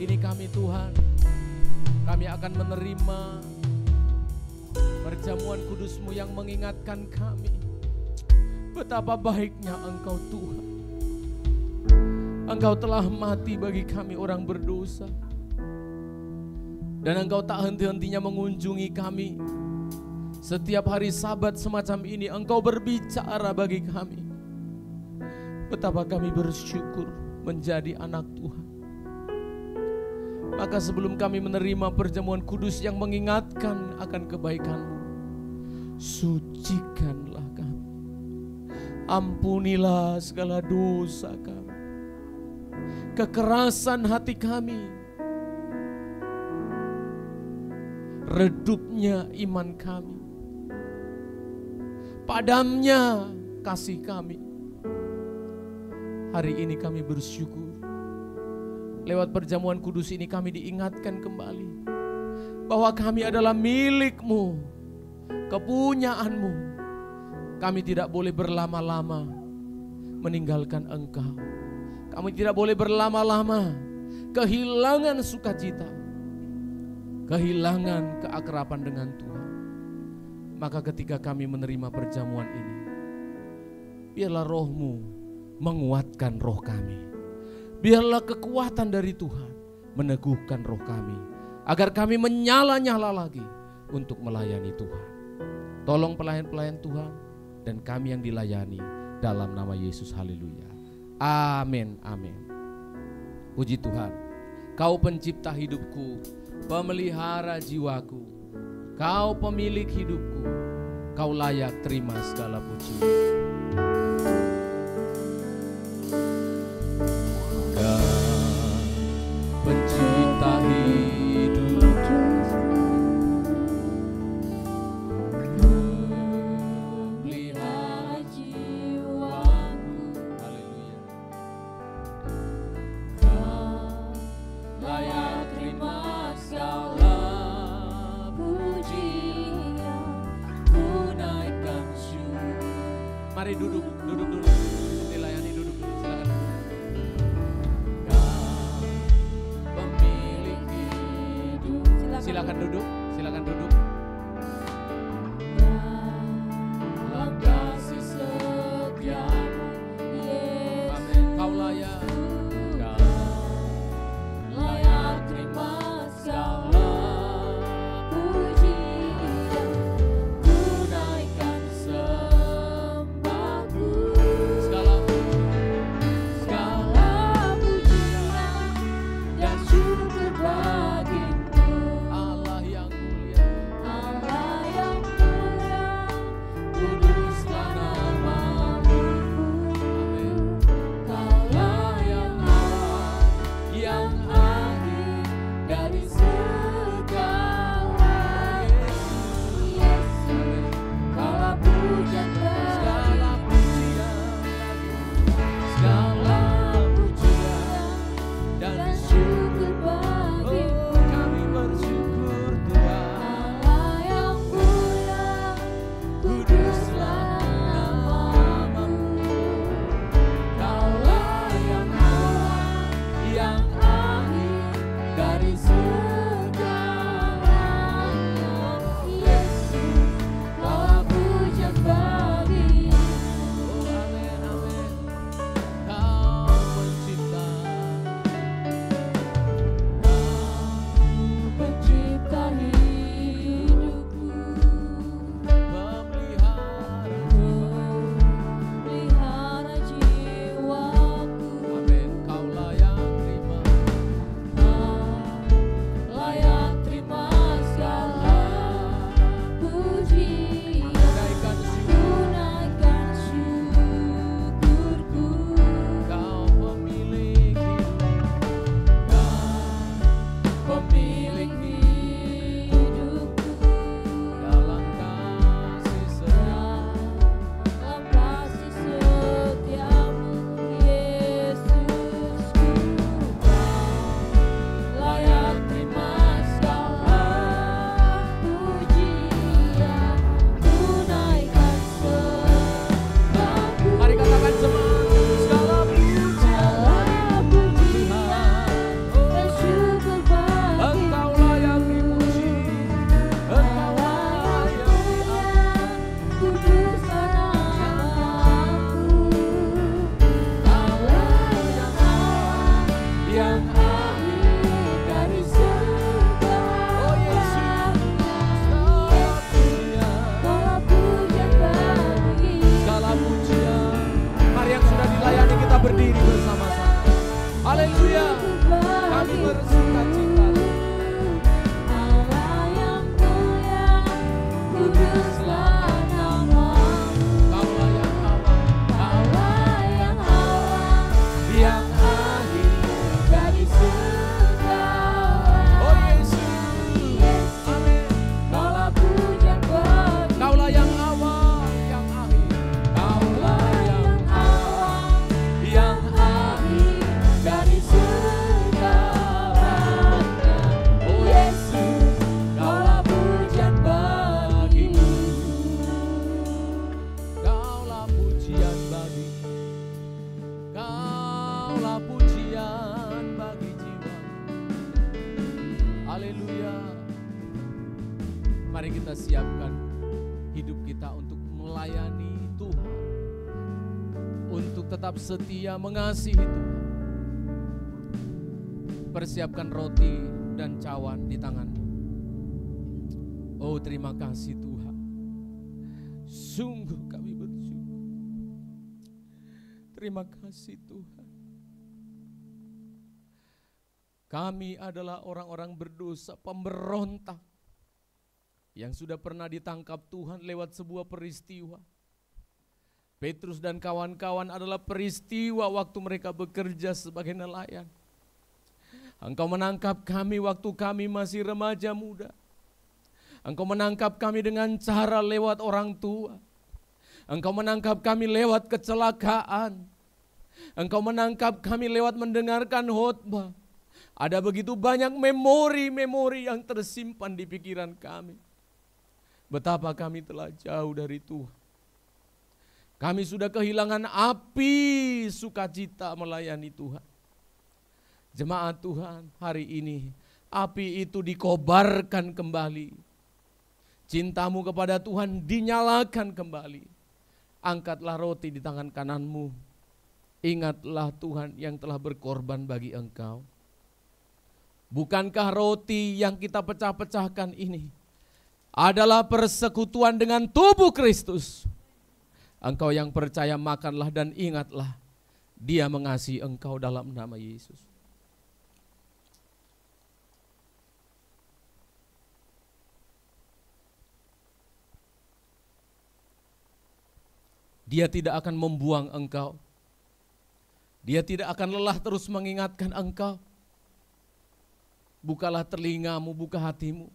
Ini kami Tuhan, kami akan menerima perjamuan kudus-Mu yang mengingatkan kami betapa baiknya Engkau Tuhan. Engkau telah mati bagi kami orang berdosa, dan Engkau tak henti-hentinya mengunjungi kami. Setiap hari Sabat semacam ini Engkau berbicara bagi kami. Betapa kami bersyukur menjadi anak Tuhan. Maka sebelum kami menerima perjamuan kudus yang mengingatkan akan kebaikan-Mu, sucikanlah kami. Ampunilah segala dosa kami, kekerasan hati kami, redupnya iman kami, padamnya kasih kami. Hari ini kami bersyukur. Lewat perjamuan kudus ini kami diingatkan kembali bahwa kami adalah milik-Mu, kepunyaan-Mu. Kami tidak boleh berlama-lama meninggalkan Engkau. Kami tidak boleh berlama-lama kehilangan sukacita, kehilangan keakraban dengan Tuhan. Maka ketika kami menerima perjamuan ini, biarlah Roh-Mu menguatkan roh kami. Biarlah kekuatan dari Tuhan meneguhkan roh kami, agar kami menyala-nyala lagi untuk melayani Tuhan. Tolong pelayan-pelayan Tuhan dan kami yang dilayani, dalam nama Yesus, haleluya. Amin, amin. Puji Tuhan, Kau pencipta hidupku, pemelihara jiwaku, Kau pemilik hidupku, Kau layak terima segala puji. Pencipta hidupku, pelihara jiwaku, haleluya. Kau layak terima segala pujian, ku naikkan syukur. Mari duduk dulu, dilayani, duduk dulu, silakan. Silakan duduk, silakan duduk. Dalam kasih setiamu, Yesus, amin. Kau layak, layak terima segala pujian, ku naikkan sembahku, segala pujian dan syukur bagimu. Berdiri bersama-sama. Haleluya. Kami bersukacita. Allah yang mulia, kuduslah nama-Mu. Kaulah yang awal, Allah yang awal, yang akhir dari segala. Oh Yesus, amin. Kaulah pujian bagi. Kaulah yang awal, yang akhir. Kaulah yang awal, yang akhir dari segala. Mari kita siapkan hidup kita untuk melayani Tuhan, untuk tetap setia mengasihi Tuhan. Persiapkan roti dan cawan di tanganmu. Oh, terima kasih Tuhan. Sungguh kami bersyukur. Terima kasih Tuhan. Kami adalah orang-orang berdosa, pemberontak, yang sudah pernah ditangkap Tuhan lewat sebuah peristiwa. Petrus dan kawan-kawan adalah peristiwa waktu mereka bekerja sebagai nelayan. Engkau menangkap kami waktu kami masih remaja muda. Engkau menangkap kami dengan cara lewat orang tua. Engkau menangkap kami lewat kecelakaan. Engkau menangkap kami lewat mendengarkan khotbah. Ada begitu banyak memori-memori yang tersimpan di pikiran kami. Betapa kami telah jauh dari Tuhan. Kami sudah kehilangan api sukacita melayani Tuhan. Jemaat Tuhan, hari ini api itu dikobarkan kembali. Cintamu kepada Tuhan dinyalakan kembali. Angkatlah roti di tangan kananmu. Ingatlah Tuhan yang telah berkorban bagi engkau. Bukankah roti yang kita pecah-pecahkan ini adalah persekutuan dengan tubuh Kristus? Engkau yang percaya makanlah dan ingatlah, Dia mengasihi engkau dalam nama Yesus. Dia tidak akan membuang engkau. Dia tidak akan lelah terus mengingatkan engkau. Bukalah telingamu, buka hatimu.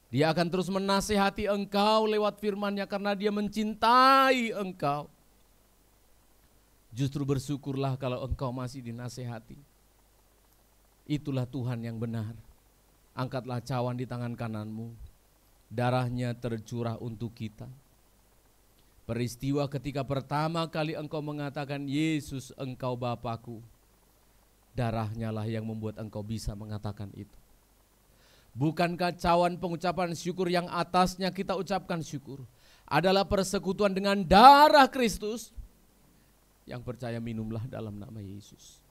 Dia akan terus menasihati engkau lewat firman-Nya karena Dia mencintai engkau. Justru bersyukurlah kalau engkau masih dinasihati. Itulah Tuhan yang benar. Angkatlah cawan di tangan kananmu. Darah-Nya tercurah untuk kita. Peristiwa ketika pertama kali engkau mengatakan, Yesus engkau Bapakku. Darah-Nya lah yang membuat engkau bisa mengatakan itu. Bukankah cawan pengucapan syukur yang atasnya kita ucapkan syukur adalah persekutuan dengan darah Kristus? Yang percaya minumlah dalam nama Yesus.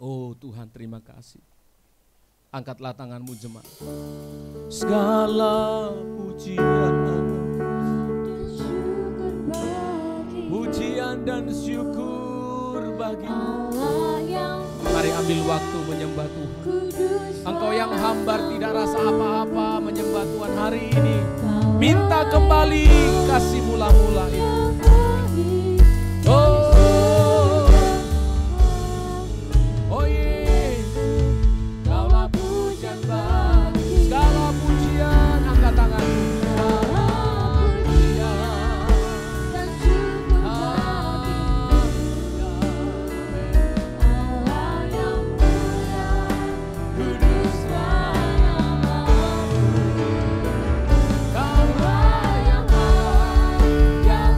Oh Tuhan, terima kasih. Angkatlah tanganmu jemaat. Segala pujian dan syukur bagimu. Mari ambil waktu menyembah Tuhan. Engkau yang hambar tidak rasa apa-apa menyembah Tuhan hari ini. Minta kembali kasih mula-mula itu. Oh iya, Kaulah pujian bagi segala pujian. Angkat tangan. Yang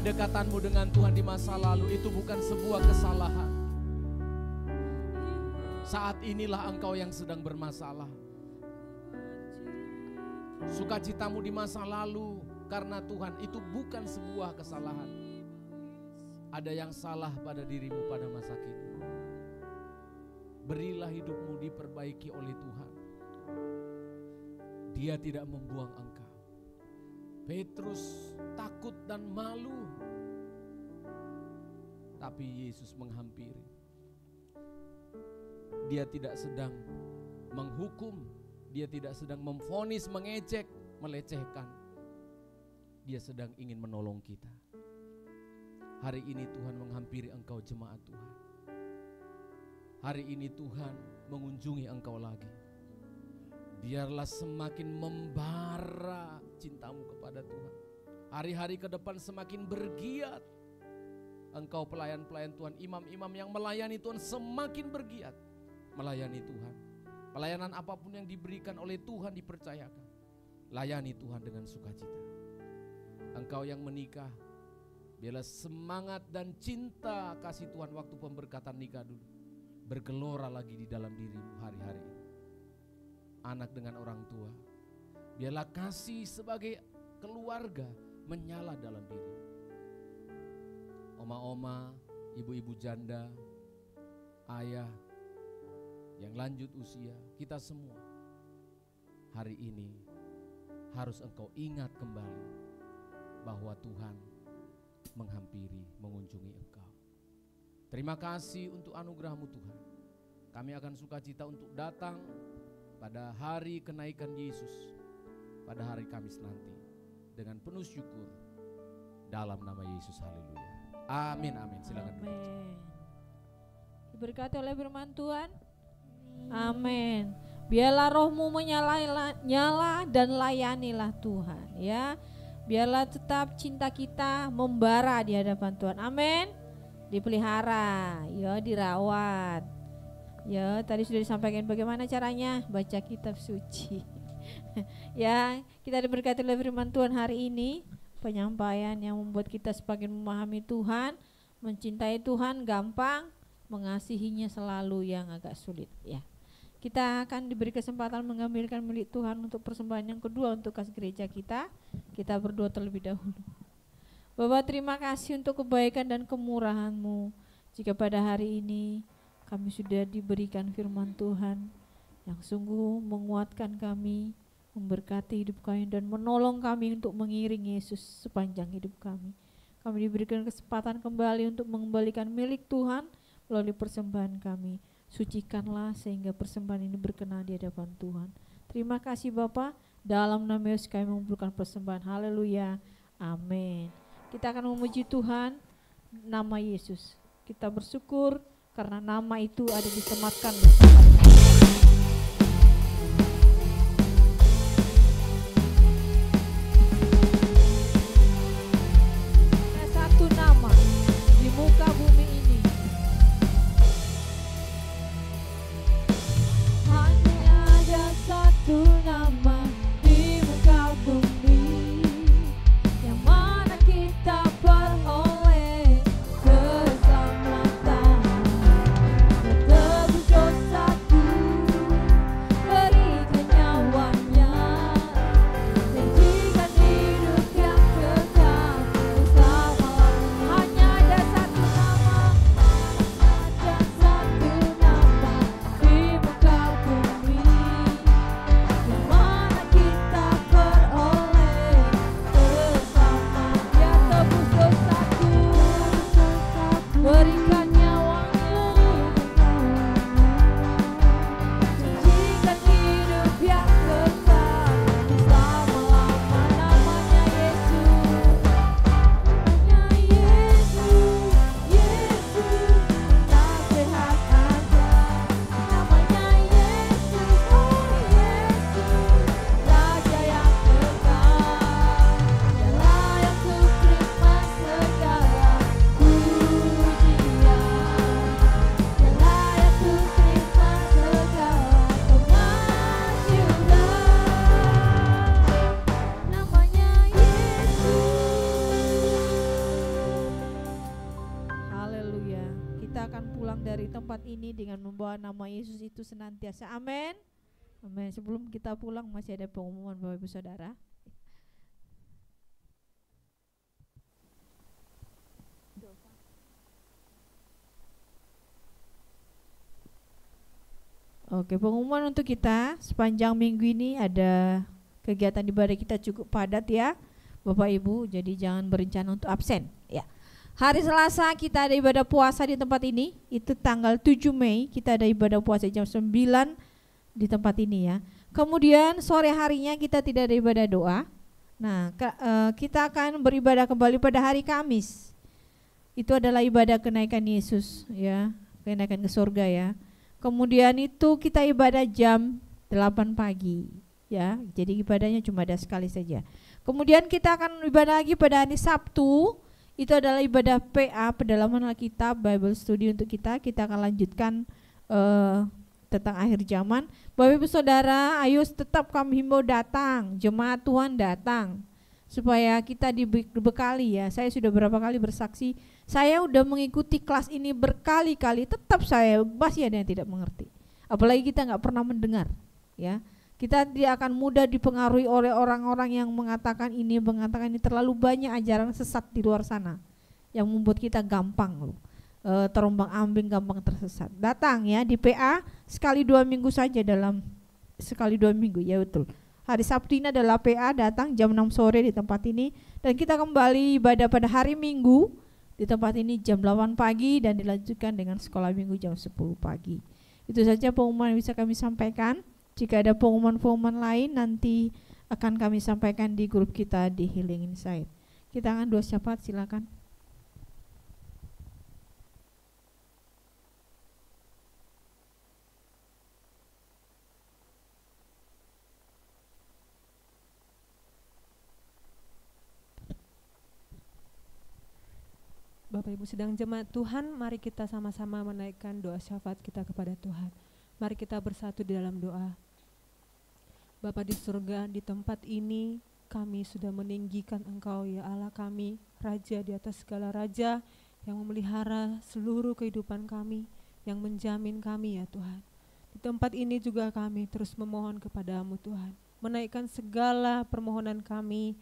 kedekatanmu dengan Tuhan di masa lalu itu bukan sebuah kesalahan. Saat inilah engkau yang sedang bermasalah. Sukacitamu di masa lalu karena Tuhan itu bukan sebuah kesalahan. Ada yang salah pada dirimu pada masa kini. Berilah hidupmu diperbaiki oleh Tuhan. Dia tidak membuang engkau. Petrus takut dan malu, tapi Yesus menghampiri. Dia tidak sedang menghukum, dia tidak sedang memvonis, mengejek, melecehkan. Dia sedang ingin menolong kita. Hari ini Tuhan menghampiri engkau jemaat Tuhan. Hari ini Tuhan mengunjungi engkau lagi. Biarlah semakin membara cintamu kepada Tuhan. Hari-hari ke depan semakin bergiat. Engkau pelayan-pelayan Tuhan, imam-imam yang melayani Tuhan semakin bergiat melayani Tuhan. Pelayanan apapun yang diberikan oleh Tuhan dipercayakan. Layani Tuhan dengan sukacita. Engkau yang menikah, biarlah semangat dan cinta kasih Tuhan waktu pemberkatan nikah dulu bergelora lagi di dalam dirimu hari-hari ini. Anak dengan orang tua, biarlah kasih sebagai keluarga menyala dalam diri. Oma-oma, ibu-ibu janda, ayah yang lanjut usia, kita semua hari ini harus engkau ingat kembali bahwa Tuhan menghampiri, mengunjungi engkau. Terima kasih untuk anugerah-Mu Tuhan. Kami akan sukacita untuk datang pada hari kenaikan Yesus, pada hari Kamis nanti dengan penuh syukur dalam nama Yesus. Haleluya. Amin, amin. Silakan. Amin. Diberkati oleh firman Tuhan. Amin. Biarlah rohmu nyala dan layanilah Tuhan, ya. Biarlah tetap cinta kita membara di hadapan Tuhan. Amin. Dipelihara, ya, dirawat. Ya, tadi sudah disampaikan bagaimana caranya baca kitab suci. Ya, kita diberkati oleh firman Tuhan hari ini, penyampaian yang membuat kita semakin memahami Tuhan, mencintai Tuhan gampang, mengasihinya selalu yang agak sulit, ya. Kita akan diberi kesempatan mengambilkan milik Tuhan untuk persembahan yang kedua untuk kas gereja kita. Kita berdoa terlebih dahulu. Bapa, terima kasih untuk kebaikan dan kemurahan-Mu. Jika pada hari ini kami sudah diberikan firman Tuhan yang sungguh menguatkan kami, memberkati hidup kami dan menolong kami untuk mengiring Yesus sepanjang hidup kami. Kami diberikan kesempatan kembali untuk mengembalikan milik Tuhan melalui persembahan kami. Sucikanlah sehingga persembahan ini berkenan di hadapan Tuhan. Terima kasih Bapa, dalam nama Yesus kami mengumpulkan persembahan. Haleluya, amin. Kita akan memuji Tuhan, nama Yesus. Kita bersyukur karena nama itu ada disematkan bersama. Ada satu nama di muka bumi ini. Hanya ada satu nama di muka bumi yang mana kita peroleh keselamatan. Tebus dosaku ini dengan membawa nama Yesus itu senantiasa. Amin. Amin. Sebelum kita pulang masih ada pengumuman Bapak Ibu Saudara. Oke, pengumuman untuk kita sepanjang minggu ini ada kegiatan ibadah kita cukup padat ya Bapak Ibu, jadi jangan berencana untuk absen ya. Hari Selasa kita ada ibadah puasa di tempat ini, itu tanggal 7 Mei kita ada ibadah puasa jam 9 di tempat ini ya. Kemudian sore harinya kita tidak ada ibadah doa. Nah, kita akan beribadah kembali pada hari Kamis. Itu adalah ibadah kenaikan Yesus ya, kenaikan ke surga ya. Kemudian itu kita ibadah jam 8 pagi ya. Jadi ibadahnya cuma ada sekali saja. Kemudian kita akan ibadah lagi pada hari Sabtu. Itu adalah ibadah PA, pendalaman Alkitab, Bible Study untuk kita. Kita akan lanjutkan tentang akhir zaman. Bapak Ibu Saudara, ayo tetap kami himbau datang, jemaat Tuhan datang, supaya kita dibekali ya. Saya sudah berapa kali bersaksi, saya udah mengikuti kelas ini berkali-kali, tetap saya masih ada yang tidak mengerti. Apalagi kita nggak pernah mendengar ya. Kita tidak akan mudah dipengaruhi oleh orang-orang yang mengatakan ini terlalu banyak ajaran sesat di luar sana yang membuat kita gampang terombang-ambing, gampang tersesat. Datang ya di PA sekali 2 minggu saja, dalam sekali 2 minggu ya, betul. Hari Sabtu ini adalah PA, datang jam 6 sore di tempat ini, dan kita kembali ibadah pada hari Minggu di tempat ini jam 8 pagi dan dilanjutkan dengan sekolah minggu jam 10 pagi. Itu saja pengumuman yang bisa kami sampaikan. Jika ada pengumuman-pengumuman lain nanti akan kami sampaikan di grup kita di Healing Insight. Kita akan doa syafaat, silakan. Bapak Ibu sedang jemaat Tuhan, mari kita sama-sama menaikkan doa syafaat kita kepada Tuhan. Mari kita bersatu di dalam doa. Bapa di surga, di tempat ini kami sudah meninggikan Engkau ya Allah kami, Raja di atas segala raja, yang memelihara seluruh kehidupan kami, yang menjamin kami ya Tuhan. Di tempat ini juga kami terus memohon kepadamu Tuhan, menaikkan segala permohonan kami.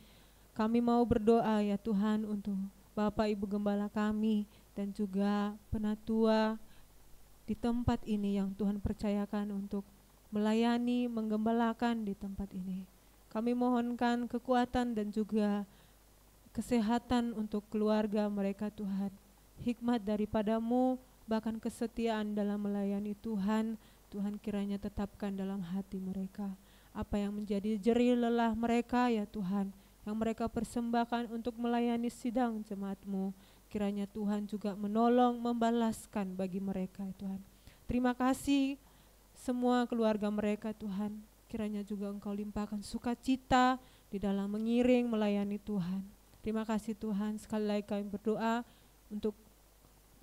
Kami mau berdoa ya Tuhan untuk Bapak Ibu Gembala kami dan juga penatua di tempat ini yang Tuhan percayakan untuk melayani, menggembalakan di tempat ini. Kami mohonkan kekuatan dan juga kesehatan untuk keluarga mereka Tuhan. Hikmat daripadamu, bahkan kesetiaan dalam melayani Tuhan, Tuhan kiranya tetapkan dalam hati mereka. Apa yang menjadi jerih lelah mereka ya Tuhan, yang mereka persembahkan untuk melayani sidang jemaat-Mu, kiranya Tuhan juga menolong, membalaskan bagi mereka Tuhan. Terima kasih semua keluarga mereka Tuhan, kiranya juga Engkau limpahkan sukacita di dalam mengiring melayani Tuhan. Terima kasih Tuhan, sekali lagi kami berdoa untuk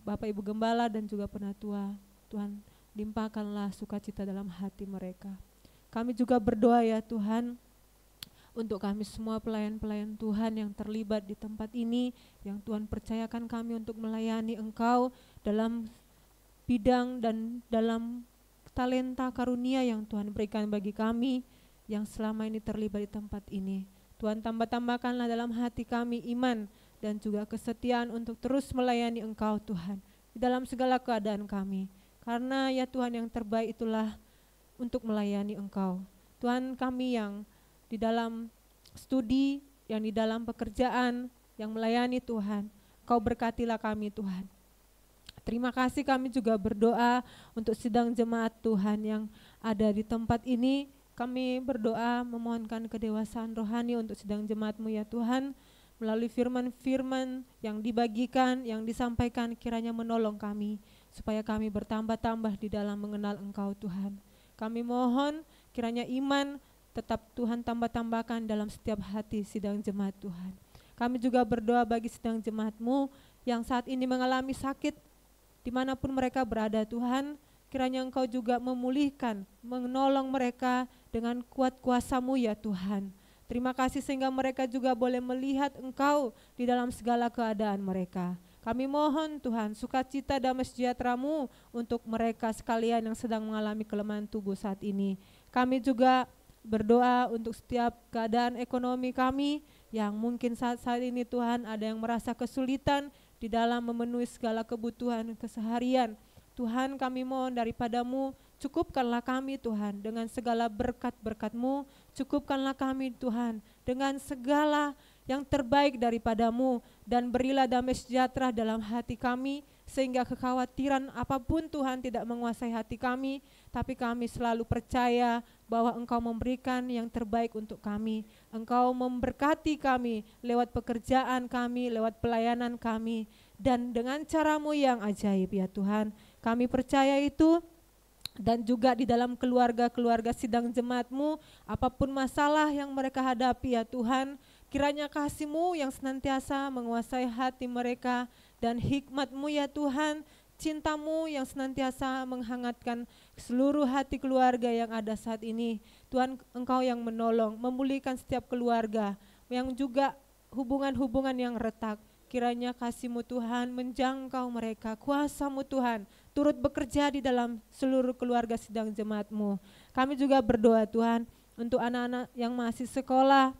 Bapak Ibu Gembala dan juga penatua. Tuhan limpahkanlah sukacita dalam hati mereka. Kami juga berdoa ya Tuhan, untuk kami semua pelayan-pelayan Tuhan yang terlibat di tempat ini, yang Tuhan percayakan kami untuk melayani Engkau dalam bidang dan dalam talenta karunia yang Tuhan berikan bagi kami yang selama ini terlibat di tempat ini. Tuhan tambah-tambahkanlah dalam hati kami iman dan juga kesetiaan untuk terus melayani Engkau Tuhan di dalam segala keadaan kami. Karena ya Tuhan yang terbaik itulah untuk melayani Engkau. Tuhan kami yang di dalam studi, yang di dalam pekerjaan, yang melayani Tuhan, Kau berkatilah kami Tuhan. Terima kasih, kami juga berdoa untuk sidang jemaat Tuhan yang ada di tempat ini. Kami berdoa memohonkan kedewasaan rohani untuk sidang jemaat-Mu ya Tuhan. Melalui firman-firman yang dibagikan, yang disampaikan, kiranya menolong kami supaya kami bertambah-tambah di dalam mengenal Engkau Tuhan. Kami mohon kiranya iman tetap Tuhan tambah-tambahkan dalam setiap hati sidang jemaat Tuhan. Kami juga berdoa bagi sidang jemaat-Mu yang saat ini mengalami sakit, dimanapun mereka berada Tuhan, kiranya Engkau juga memulihkan, menolong mereka dengan kuat kuasa-Mu ya Tuhan. Terima kasih sehingga mereka juga boleh melihat Engkau di dalam segala keadaan mereka. Kami mohon Tuhan sukacita damai sejahtera-Mu untuk mereka sekalian yang sedang mengalami kelemahan tubuh saat ini. Kami juga berdoa untuk setiap keadaan ekonomi kami yang mungkin saat ini Tuhan ada yang merasa kesulitan di dalam memenuhi segala kebutuhan keseharian. Tuhan, kami mohon daripada-Mu, cukupkanlah kami Tuhan dengan segala berkat-berkat-Mu, cukupkanlah kami Tuhan dengan segala yang terbaik daripada-Mu, dan berilah damai sejahtera dalam hati kami, sehingga kekhawatiran apapun Tuhan tidak menguasai hati kami, tapi kami selalu percaya bahwa Engkau memberikan yang terbaik untuk kami. Engkau memberkati kami lewat pekerjaan kami, lewat pelayanan kami, dan dengan cara-Mu yang ajaib ya Tuhan. Kami percaya itu, dan juga di dalam keluarga-keluarga sidang jemaat-Mu, apapun masalah yang mereka hadapi ya Tuhan, kiranya kasih-Mu yang senantiasa menguasai hati mereka, dan hikmat-Mu ya Tuhan, cinta-Mu yang senantiasa menghangatkan seluruh hati keluarga yang ada saat ini. Tuhan, Engkau yang menolong, memulihkan setiap keluarga, yang juga hubungan-hubungan yang retak. Kiranya kasih-Mu Tuhan menjangkau mereka, kuasa-Mu Tuhan turut bekerja di dalam seluruh keluarga sidang jemaat-Mu. Kami juga berdoa Tuhan untuk anak-anak yang masih sekolah,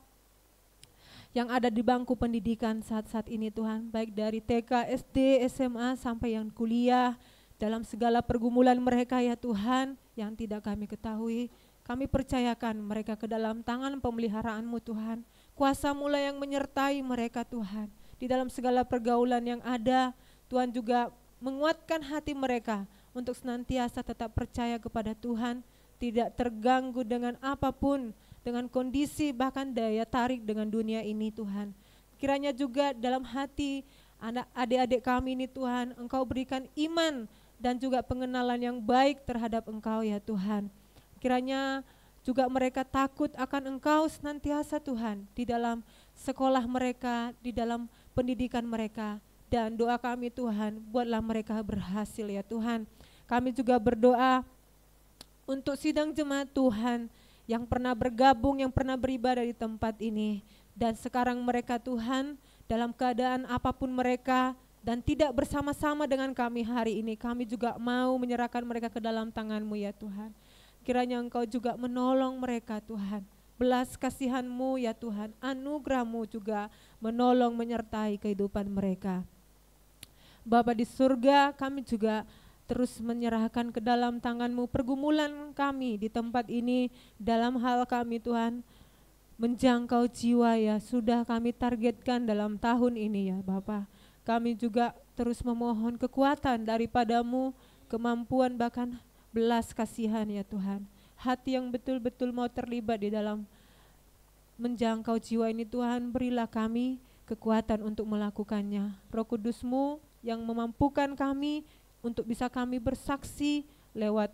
yang ada di bangku pendidikan saat-saat ini Tuhan, baik dari TK, SD, SMA sampai yang kuliah, dalam segala pergumulan mereka ya Tuhan yang tidak kami ketahui, kami percayakan mereka ke dalam tangan pemeliharaan-Mu Tuhan. Kuasa-Mu lah yang menyertai mereka Tuhan, di dalam segala pergaulan yang ada. Tuhan juga menguatkan hati mereka untuk senantiasa tetap percaya kepada Tuhan, tidak terganggu dengan apapun, dengan kondisi bahkan daya tarik dengan dunia ini Tuhan. Kiranya juga dalam hati anak adik-adik kami ini Tuhan, Engkau berikan iman dan juga pengenalan yang baik terhadap Engkau ya Tuhan. Kiranya juga mereka takut akan Engkau senantiasa Tuhan, di dalam sekolah mereka, di dalam pendidikan mereka. Dan doa kami Tuhan, buatlah mereka berhasil ya Tuhan. Kami juga berdoa untuk sidang jemaat Tuhan yang pernah bergabung, yang pernah beribadah di tempat ini, dan sekarang mereka Tuhan dalam keadaan apapun mereka dan tidak bersama-sama dengan kami hari ini, kami juga mau menyerahkan mereka ke dalam tangan-Mu ya Tuhan. Kiranya Engkau juga menolong mereka Tuhan, belas kasihan-Mu ya Tuhan, anugerah-Mu juga menolong menyertai kehidupan mereka. Bapa di surga, kami juga terus menyerahkan ke dalam tangan-Mu pergumulan kami di tempat ini, dalam hal kami Tuhan menjangkau jiwa ya, sudah kami targetkan dalam tahun ini ya Bapa. Kami juga terus memohon kekuatan daripada-Mu, kemampuan bahkan belas kasihan ya Tuhan. Hati yang betul-betul mau terlibat di dalam menjangkau jiwa ini Tuhan, berilah kami kekuatan untuk melakukannya. Roh Kudus-Mu yang memampukan kami untuk bisa kami bersaksi lewat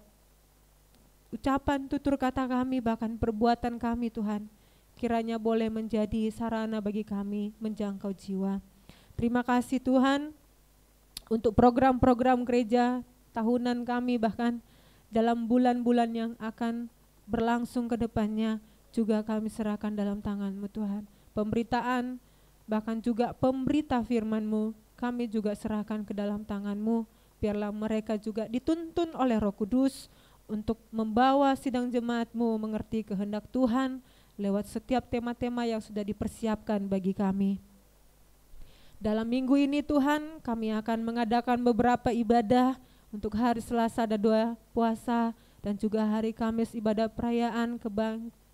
ucapan, tutur kata kami, bahkan perbuatan kami Tuhan. Kiranya boleh menjadi sarana bagi kami menjangkau jiwa. Terima kasih Tuhan untuk program-program gereja tahunan kami, bahkan dalam bulan-bulan yang akan berlangsung ke depannya juga kami serahkan dalam tangan-Mu Tuhan. Pemberitaan, bahkan juga pemberita firman-Mu, kami juga serahkan ke dalam tangan-Mu. Biarlah mereka juga dituntun oleh Roh Kudus untuk membawa sidang jemaat-Mu mengerti kehendak Tuhan lewat setiap tema-tema yang sudah dipersiapkan bagi kami. Dalam minggu ini Tuhan, kami akan mengadakan beberapa ibadah. Untuk hari Selasa ada doa puasa, dan juga hari Kamis ibadah perayaan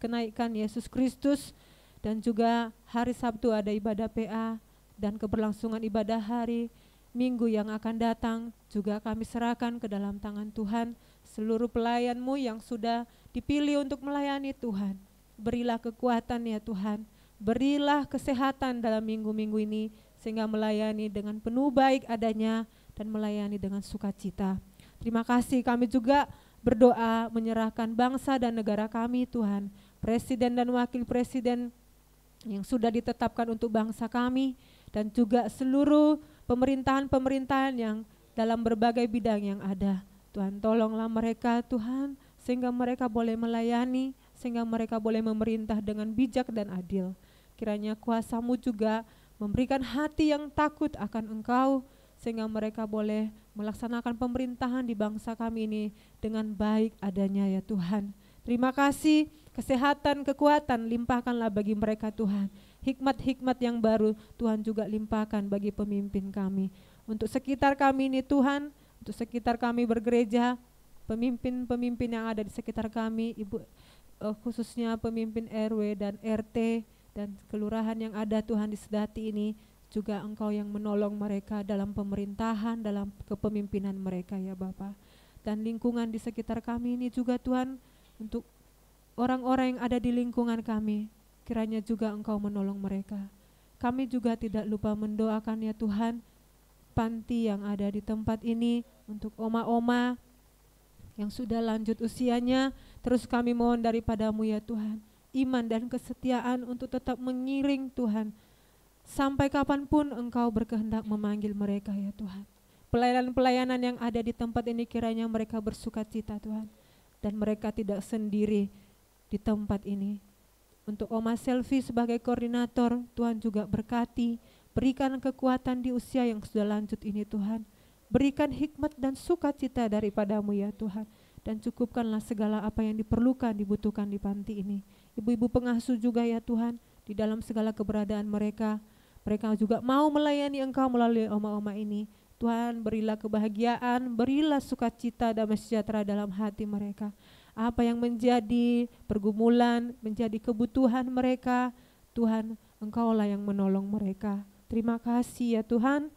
kenaikan Yesus Kristus, dan juga hari Sabtu ada ibadah PA, dan keberlangsungan ibadah hari Minggu yang akan datang juga kami serahkan ke dalam tangan Tuhan. Seluruh pelayan-Mu yang sudah dipilih untuk melayani Tuhan, berilah kekuatan ya Tuhan, berilah kesehatan dalam minggu-minggu ini, sehingga melayani dengan penuh baik adanya dan melayani dengan sukacita. Terima kasih, kami juga berdoa menyerahkan bangsa dan negara kami Tuhan, Presiden dan Wakil Presiden yang sudah ditetapkan untuk bangsa kami, dan juga seluruh pemerintahan-pemerintahan yang dalam berbagai bidang yang ada. Tuhan, tolonglah mereka Tuhan, sehingga mereka boleh melayani, sehingga mereka boleh memerintah dengan bijak dan adil. Kiranya kuasa-Mu juga memberikan hati yang takut akan Engkau, sehingga mereka boleh melaksanakan pemerintahan di bangsa kami ini dengan baik adanya ya Tuhan. Terima kasih, kesehatan, kekuatan limpahkanlah bagi mereka Tuhan. Hikmat-hikmat yang baru Tuhan juga limpahkan bagi pemimpin kami. Untuk sekitar kami ini Tuhan, untuk sekitar kami bergereja, pemimpin-pemimpin yang ada di sekitar kami, khususnya pemimpin RW dan RT dan kelurahan yang ada Tuhan di Sedati ini, juga Engkau yang menolong mereka dalam pemerintahan, dalam kepemimpinan mereka ya Bapa. Dan lingkungan di sekitar kami ini juga Tuhan, untuk orang-orang yang ada di lingkungan kami, kiranya juga Engkau menolong mereka. Kami juga tidak lupa mendoakan ya Tuhan, panti yang ada di tempat ini, untuk oma-oma yang sudah lanjut usianya, terus kami mohon daripada-Mu ya Tuhan, iman dan kesetiaan untuk tetap mengiring Tuhan, sampai kapanpun Engkau berkehendak memanggil mereka ya Tuhan. Pelayanan-pelayanan yang ada di tempat ini kiranya mereka bersukacita Tuhan, dan mereka tidak sendiri di tempat ini. Untuk Oma Selvi sebagai koordinator, Tuhan juga berkati, berikan kekuatan di usia yang sudah lanjut ini Tuhan. Berikan hikmat dan sukacita daripada-Mu ya Tuhan, dan cukupkanlah segala apa yang diperlukan, dibutuhkan di panti ini. Ibu-ibu pengasuh juga ya Tuhan, di dalam segala keberadaan mereka, mereka juga mau melayani Engkau melalui oma-oma ini. Tuhan, berilah kebahagiaan, berilah sukacita, damai sejahtera dalam hati mereka. Apa yang menjadi pergumulan, menjadi kebutuhan mereka, Tuhan, Engkaulah yang menolong mereka. Terima kasih ya Tuhan.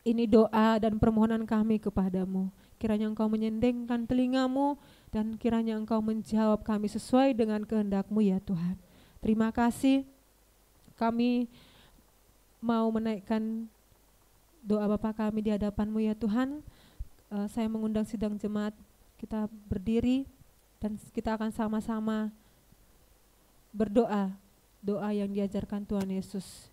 Ini doa dan permohonan kami kepadamu. Kiranya Engkau menyendengkan telingamu dan kiranya Engkau menjawab kami sesuai dengan kehendak-Mu ya Tuhan. Terima kasih. Kami mau menaikkan doa Bapa kami di hadapan-Mu ya Tuhan. Saya mengundang sidang jemaat, kita berdiri dan kita akan sama-sama berdoa, doa yang diajarkan Tuhan Yesus.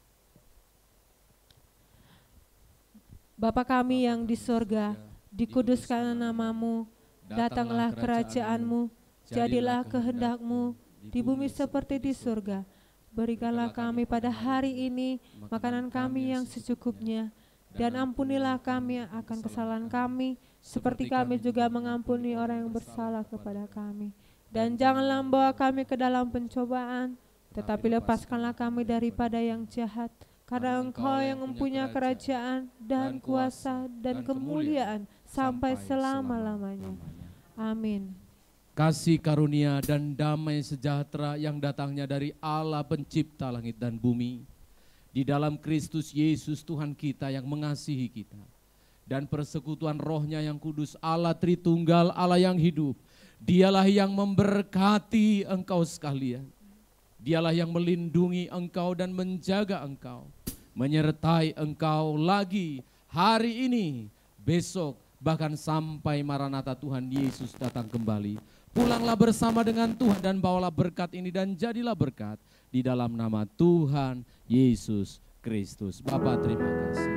Bapa kami yang di sorga, dikuduskan nama-Mu, datanglah kerajaan-Mu, jadilah kehendak-Mu di bumi seperti di surga. Berikanlah kami pada hari ini makanan kami yang secukupnya, dan ampunilah kami akan kesalahan kami, seperti kami juga mengampuni orang yang bersalah kepada kami. Dan janganlah membawa kami ke dalam pencobaan, tetapi lepaskanlah kami daripada yang jahat. Karena Engkau yang mempunyai kerajaan dan kuasa dan kemuliaan sampai selama-lamanya. Amin. Kasih karunia dan damai sejahtera yang datangnya dari Allah pencipta langit dan bumi, di dalam Kristus Yesus Tuhan kita yang mengasihi kita, dan persekutuan Roh-Nya yang kudus, Allah Tritunggal, Allah yang hidup, Dialah yang memberkati engkau sekalian. Dialah yang melindungi engkau dan menjaga engkau, menyertai engkau lagi hari ini, besok, bahkan sampai Maranatha Tuhan Yesus datang kembali. Pulanglah bersama dengan Tuhan dan bawalah berkat ini dan jadilah berkat di dalam nama Tuhan Yesus Kristus. Bapa terima kasih.